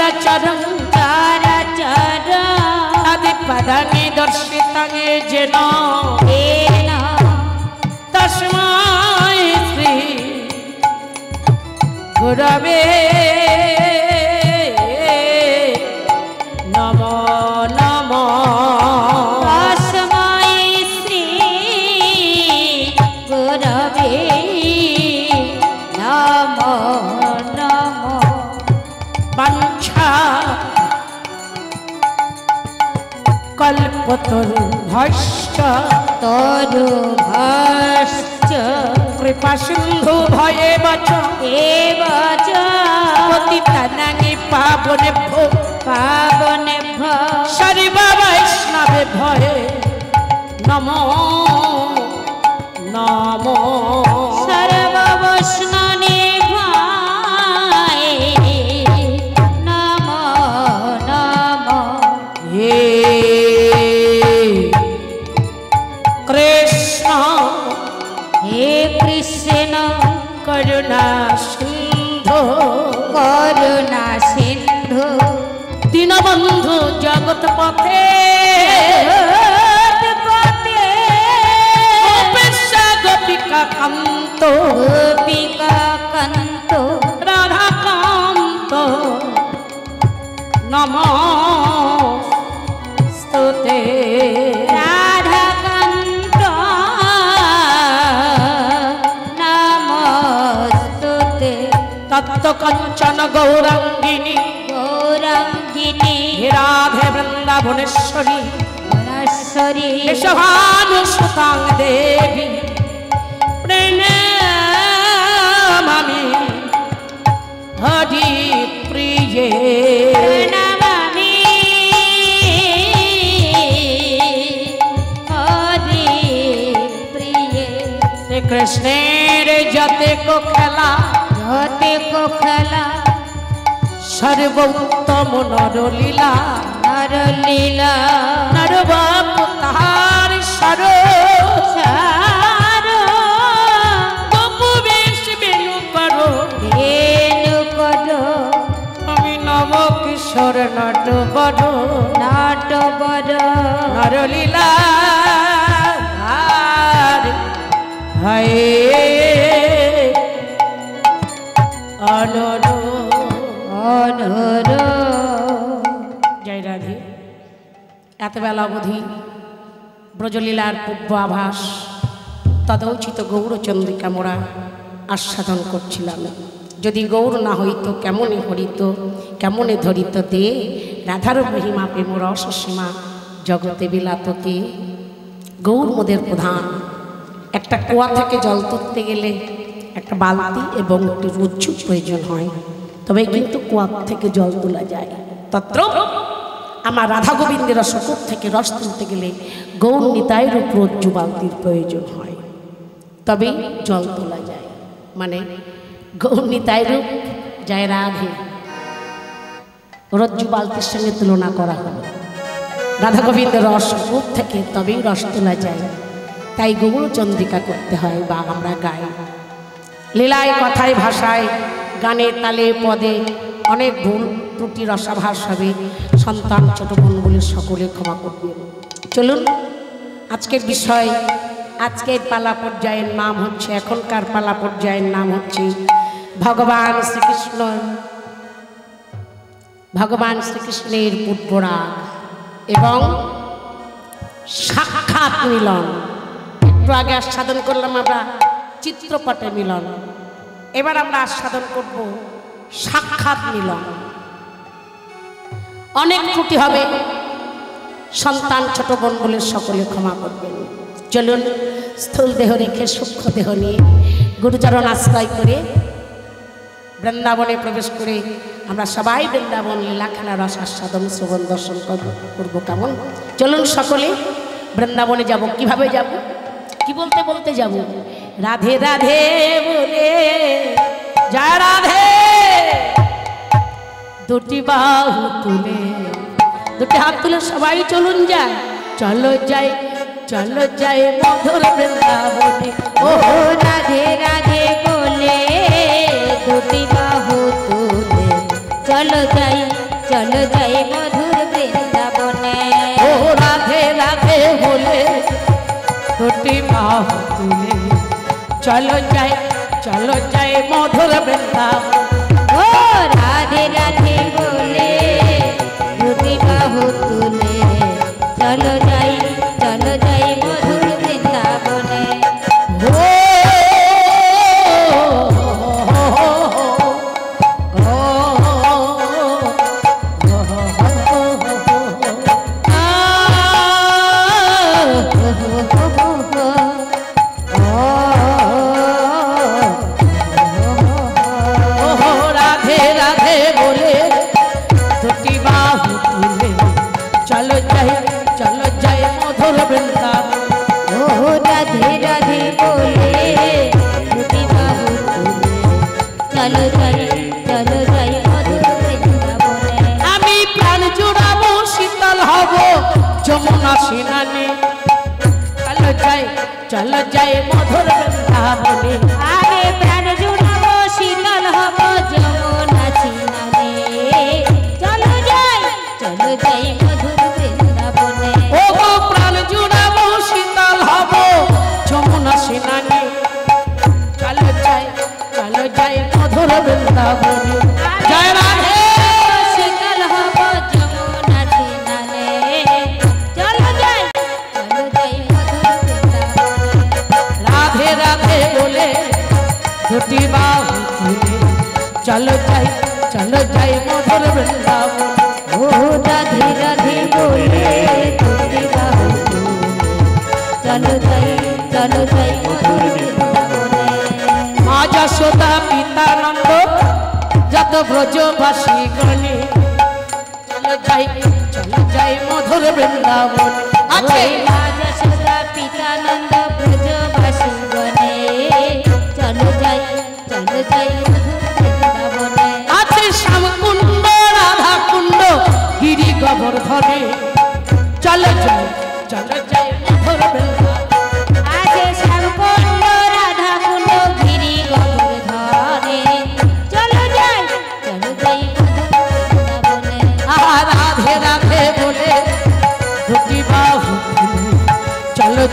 চরাচরং তাদের পদাঙ্গে দর্শিতাঙ্গে যেন তস্মায় শ্রী গুরবে নমো নমো তস্मै শ্রী গুরবে নমো নমো। বাঞ্ছা কল্পতরু ভস্য তরুভশ্চ কৃপা সিন্ধু ভয়ে বচ এব চ পতিতানাঙ্গে পাবনেভ্যো পাবনেভ্যো সর্ব বৈষ্ণবে ভয়ে নমো নমো সর্ববৈষ্ণবেভ্যায় নমো নমো। হে কৃষ্ণ হে কৃষ্ণ করুণা সিন্ধু করুণা সিন্ধু দীনবন্ধু জগৎ পথে পতে গোপেশা গোপিকা কান্ত গোপিকা কান্ত রাধা কান্ত নমস্তুতে রাধা কান্ত নমস্তুতে। তত্ত্ব কঞ্চন গৌরাঙ্গিনী গৌরাঙ্গিনী হে রাধে বৃন্দাবনেশ্বরী বনেশ্বরী কেশভানুসুতাং দেবী প্রণমামি হরি প্রিয়ে প্রণমামি হরি প্রিয়ে। শ্রীকৃষ্ণের যতে কো খেলা হতে কো খেলা সর্বোত্তম নরলীলা নরলীলা নরবাপ তাহার সর সারো গোপবেশ বেণু করো ধেনু করো আমি নব কিশোর নট বড় নাট বড় নরলীলা হায় অনর অনর। জয় রাধে। এত বেলা অবধি ব্রজলীলার পূর্ব আভাস তদৌচিত গৌরচন্দ্রিকা মোরা আস্বাদন করছিলাম। যদি গৌর না হইত কেমনে হরিত কেমনে ধরিত দে রাধার মহিমা প্রেম রস সীমা জগতে বিলাতকে। গৌর মোদের প্রধান। একটা কুয়া থেকে জল তুলতে গেলে একটা বালতি এবং একটি রজ্জু প্রয়োজন হয়, তবে কিন্তু কুয়া থেকে জল তোলা যায়। তত্র আমার রাধা গোবিন্দের রসকূপ থেকে রস তুলতে গেলে গৌর নিতাই রূপ রজ্জু বালতির প্রয়োজন হয়, তবে জল তোলা যায়। মানে গৌর নিতাই রূপ যায় রাধে রজ্জু বালতির সঙ্গে তুলনা করা হলো। রাধা গোবিন্দের রসকূপ থেকে তবেই রস তোলা যায়, তাই গৌরচন্দ্রিকা করতে হয় বা আমরা গাই। লীলায় কথায় ভাষায় গানে তালে পদে অনেক ভুল ত্রুটি রসাভাস হবে। সন্তান ছোট বোনগুলির সকলে ক্ষমা করবেন। চলুন আজকের বিষয়। আজকের পালা পর্যায়ের নাম হচ্ছে, এখনকার পালা পর্যায়ের নাম হচ্ছে ভগবান শ্রীকৃষ্ণ। ভগবান শ্রীকৃষ্ণের পূর্বরাগ এবং সাক্ষাৎ মিলন। একটু আগে আস্বাদন করলাম আমরা চিত্রপটে মিলন, এবার আমরা আস্বাদন করব সাক্ষাৎ মিলন। অনেক ত্রুটি হবে, সন্তান ছোট বোন বলে সকলে ক্ষমা করবেন। চলুন স্থূল দেহ রেখে সূক্ষ্ম দেহ নিয়ে গুরুচরণ আশ্রয় করে বৃন্দাবনে প্রবেশ করে আমরা সবাই বৃন্দাবন লীলা খেলা রস আস্বাদন শ্রবণ দর্শন করবো। কেমন? চলুন সকলে বৃন্দাবনে যাব। কিভাবে যাব? কি বলতে বলতে যাব? রাধে রাধে বলে জয় রাধে, দুটি বাহু তুলে দুটি হাত তুলে সবাই চলুন যায়। চলো যাই চলো যাই মধুর বৃন্দাবনে। ও রাধে রাধে বলে দুটি বাহু তুলে চলো যাই চলো যাই মধুর বৃন্দাবনে ও রাধে রাধে বলে দুটি বাহু তুলে চলো যাই মধুর বৃন্দাবন ও রাধে রাধে বলে দুটি বাহু তুলে চলো যাই মধুর বৃন্দাবনে চলো যাই মধুর বৃন্দাবন ও রাধে রাধে বলে দুটি বাহু তুলে চলো যাই মধুর বৃন্দাবনে আমি প্রাণ জুড়াবো শীতল হব যমুনা সিনানে চলো যাই মধুর বৃন্দাবনে আরে প্রাণ জুড়াবো শীতল হব যমুনা সিনানে চলো যাই মধুর বৃন্দাবনে ও প্রাণ জুড়াবো শীতল হব যমুনা সিনানে চলো যাই মধুর বৃন্দাবনে জয় রাধে শীতল হব যমুনা সিনানে চলো যাই মধুর বৃন্দাবনে রাধে রাধে বলে দুটি বাহু তুলে চলো যাই মধুর বৃন্দাবন ও রাধে রাধে বলে দুটি বাহু তুলে চলো যাই মধুর বৃন্দাবনে মা যশোদা পিতা নন্দ যত ব্রজবাসী গণে চলো যাই মধুর বৃন্দাবন আছে ওই মা যশোদা পিতানন্দ ব্রজবাসী গণে চলো যাই মধুর বৃন্দাবনে আছে শ্যামকুণ্ড রাধা কুণ্ড গিরি গোবর্ধনে চলো যাই মধুর বৃন্দাবন আছে শ্যামকুণ্ড রাধা কুণ্ড গিরি গোবর্ধনে চলো যাই মধুর বৃন্দাবনে রাধে রাধে বলে দুটি বাহু তুলে চলো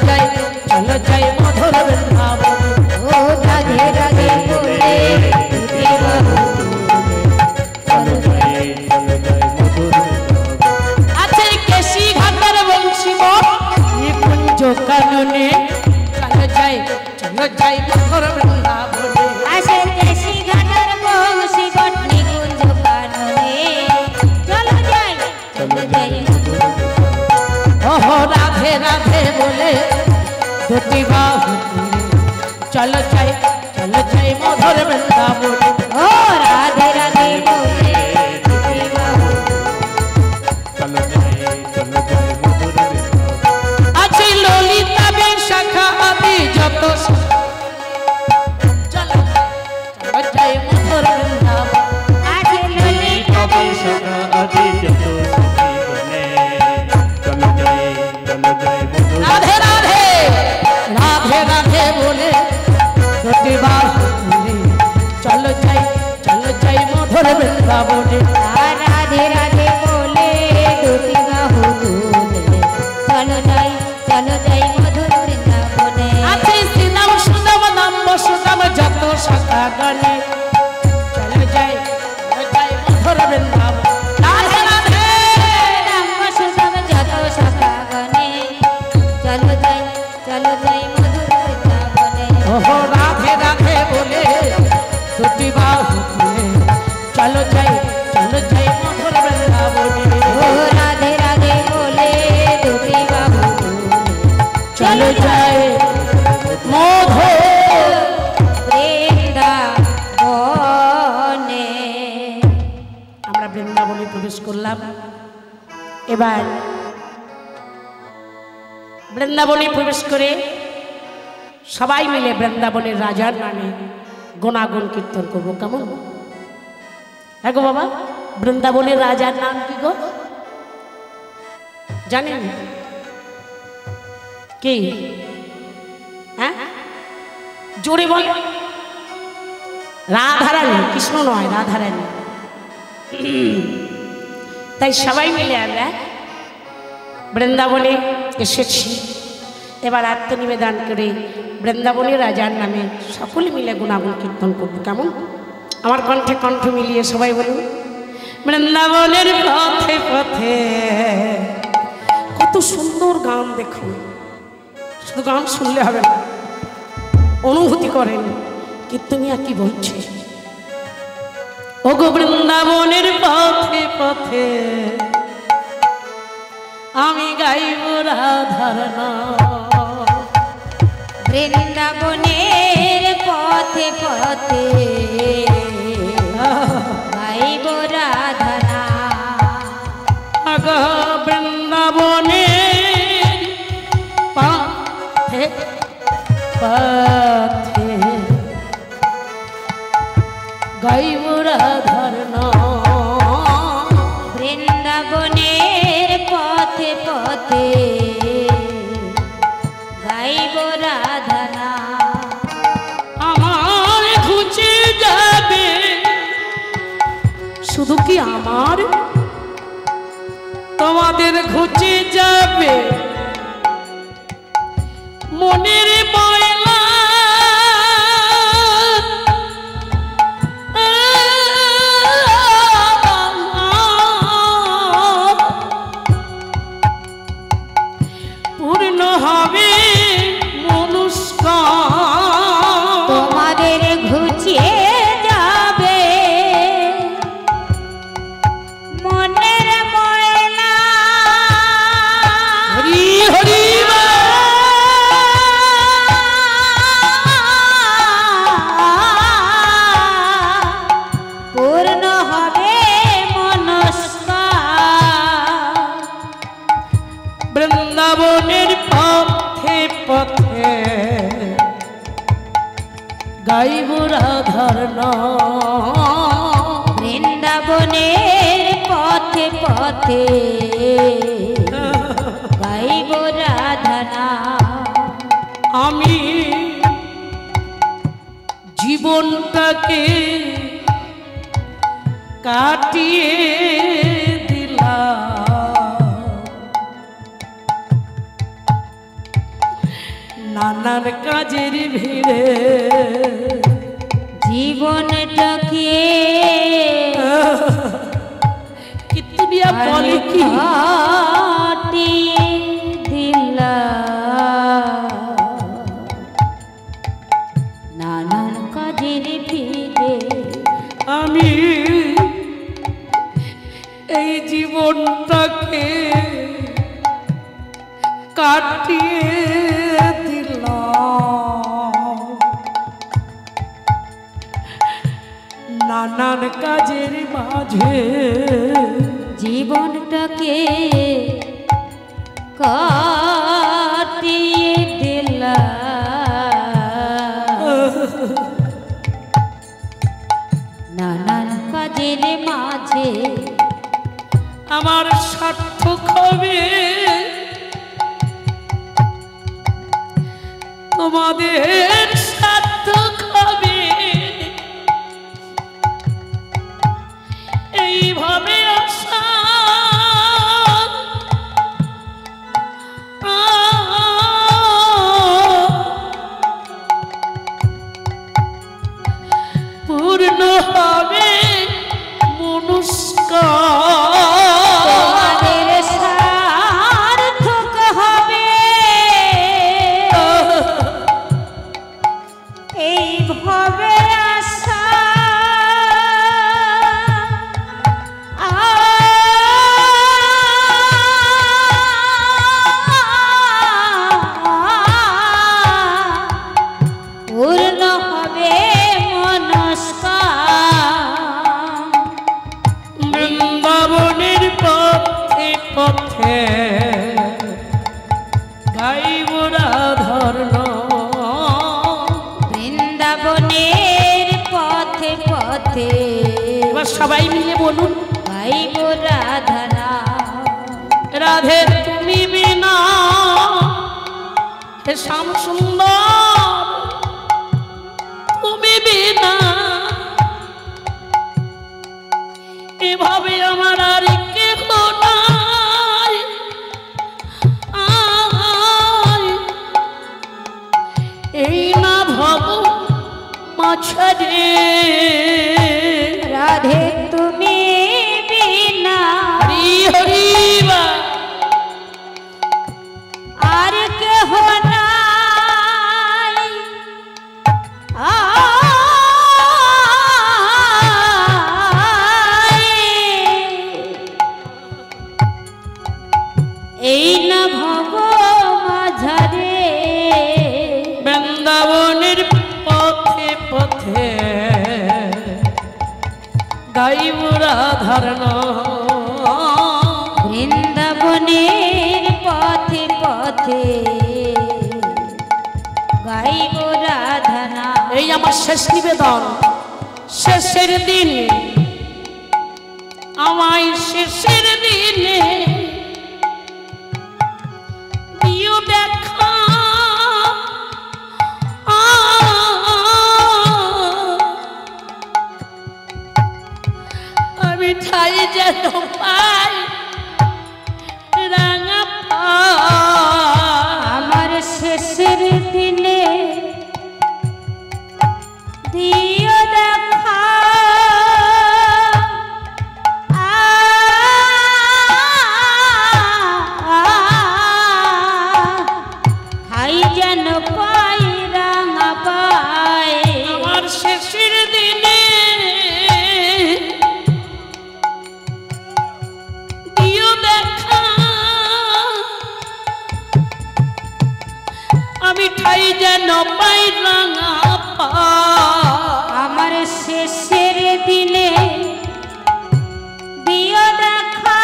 যাই মধুর বৃন্দাবন ও রাধে রাধে বলে দুটি বাহু তুলে আছে কেশি ঘাটার বংশী নিকুঞ্জ কাননে চলো যাই মধুর বৃন্দাবনে আসে দেশি ঘাটার বংশী বটনি কুঞ্জ কাননে চলো যাই ওহ রাধে রাধে বলে দুটি বাহু তুলে চলো যাই মধুর বৃন্দাবনে ও রাধে রাধে বলে দুটি বাহু আছে ললিতা শাখা আদি যত চলো যাই মধুর বৃন্দাবন আছে ললিতা সখা আদি যত সখী বনে চলো যাই মধুর রাধে রাধে রাধে বলে দুটি বাহু তুলে চলো যাই মধুর বৃন্দাবনে রাধে রাধে বলে দুটি বাহু তুলে চলো যাই মধুর বৃন্দাবনে আছে শ্রীরাম সুদাম নাম সুদাম যত শাখা গণে চলো যাই মধুর বৃন্দাবন রাধে রাধে রাম সুদাম যত শাখা গণে চলো যাই মধুর বৃন্দাবনে ওহ রাধে রাধে বলে দুটি বাহু তুলে চলো যাই মধুর বৃন্দাবনে ও রাধে রাধে বলে দুটি বাহু তুলে চলো যাই মধুর বৃন্দাবনে আমরা বৃন্দাবনে প্রবেশ করলাম। এবার বৃন্দাবনে প্রবেশ করে সবাই মিলে বৃন্দাবনের রাজার নামে গুণাগুণ কীর্তন করবো, কেমন? হ্যাঁ গো বাবা, বৃন্দাবনের রাজার নাম কি গো জানেন কি? হ্যাঁ জোরে বল। রাধারানী, কৃষ্ণ নয়, রাধারানী। তাই সবাই মিলে আমরা বৃন্দাবনে এসেছি। এবার আত্মনিবেদন করে বৃন্দাবনের রাজার নামে সকলে মিলে গুণাগুণ কীর্তন করবো। কেমন? আমার কণ্ঠে কণ্ঠ মিলিয়ে সবাই বলুন, বৃন্দাবনের পথে পথে। কত সুন্দর গান দেখুন, শুধু গান শুনলে হবে না, অনুভূতি করেন কীর্তনিয়া কি বলছে। ওগো বৃন্দাবনের পথে পথে আমি গাইব রাধার নাম। বৃন্দাবনের পথে পথে গাইব রাধা নাম। আগো বৃন্দাবনের পথে পথে গাইব রাধার নাম। বৃন্দাবনের পথে পথে গাইব রাধা নাম। আমার খুঁজে যাবে, শুধু কি আমার, তোমাদের খুঁজে যাবে মনের ময়লা। পূর্ণ হবে মনস্কার, তোমাদের ঘুচিয়ে যাবে মনের ময়লা। হরি হরি পূর্ণ হবে মনস্কার। বৃন্দাবনের পথে পথে গাইব রাধার নাম। বৃন্দাবনের পথে পথে গাইব রাধা নাম। আমি জীবনটাকে কাটিয়ে দিলাম নানান কাজের ভিড়ে। জীবনটাকে কীর্তনিয়া বলে কি, কাটিয়ে দিলাম নানান কাজের ভিড়ে। আমি এই জীবনটাকে কাটিয়ে দিলাম নানান কাজের মাঝে। জীবনটাকে কাটিয়ে দিলাম নানান কাজের মাঝে। আমার সার্থক হবে তোমাদের সার্থক হবে, এইভাবে আশা পূর্ণ হবে মনস্কার। তোমাদের সার্থক হবে এইভাবে আশা পূর্ণ হবে মনস্কার। বৃন্দাবনের পথে পথে গাইব রাধার নাম। বৃন্দাবনের পথে পথে এবার সবাই মিলে বলুন, গাইব রাধা নাম। রাধে তুমি বিনা হে শ্যাম সুন্দর, তুমি বিনা এভাবে আমার আর কেহ এই না ভব মাঝারে রাধে তুমি বিনা হরি হরি বা আর কেহ নাই এই না ভব মাঝারে বৃন্দাবনের পথে পথে গাইব রাধার নাম বৃন্দাবনের পথে পথে গাইব রাধনা। এই আমার শেষ নিবেদন শেষের দিন আমায় শেষের দিনে দিও দেখা আমি ঠাই যেন পাই রাঙা আমার শেষের দিনে দিও দেখা হাই যেন পাই রাঙা পাই আমার শেষের দিনে দিও দেখা আমি ঠাই যেন পাই রাঙা আমার শেষের দিনে দিও দেখা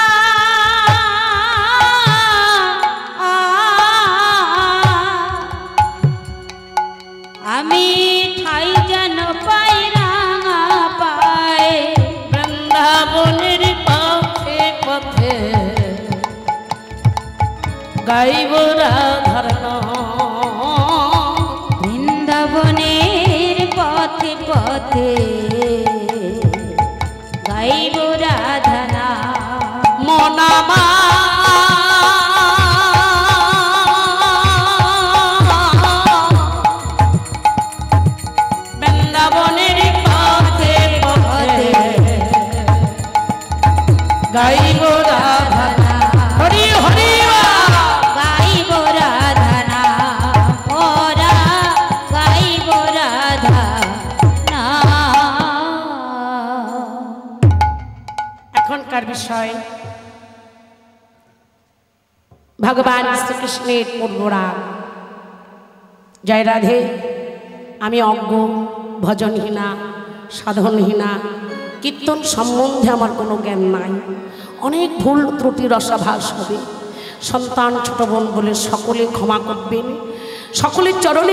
আমি ঠাই যেন পাই রাঙা পাই বৃন্দাবনের পথে পথে গাইব রাধার নাম বৃন্দাবনের পথে পথে গাইব রাধনা মনামা বৃন্দাবনের পথে পথে গাইব রাধা হরি হরি গাইব রাধনা ওরা গাইব রাধা না। এখনকার বিষয় ভগবান শ্রীকৃষ্ণের পূর্ণরাগ। জয় রাধে। আমি অজ্ঞ, ভজনহীনা, সাধনহীনা, কীর্তন সম্বন্ধে আমার কোনো জ্ঞান নাই। অনেক ভুল ত্রুটি রসাভাস হবে। সন্তান ছোট বোন বলে সকলে ক্ষমা করবেন। সকলের চরণে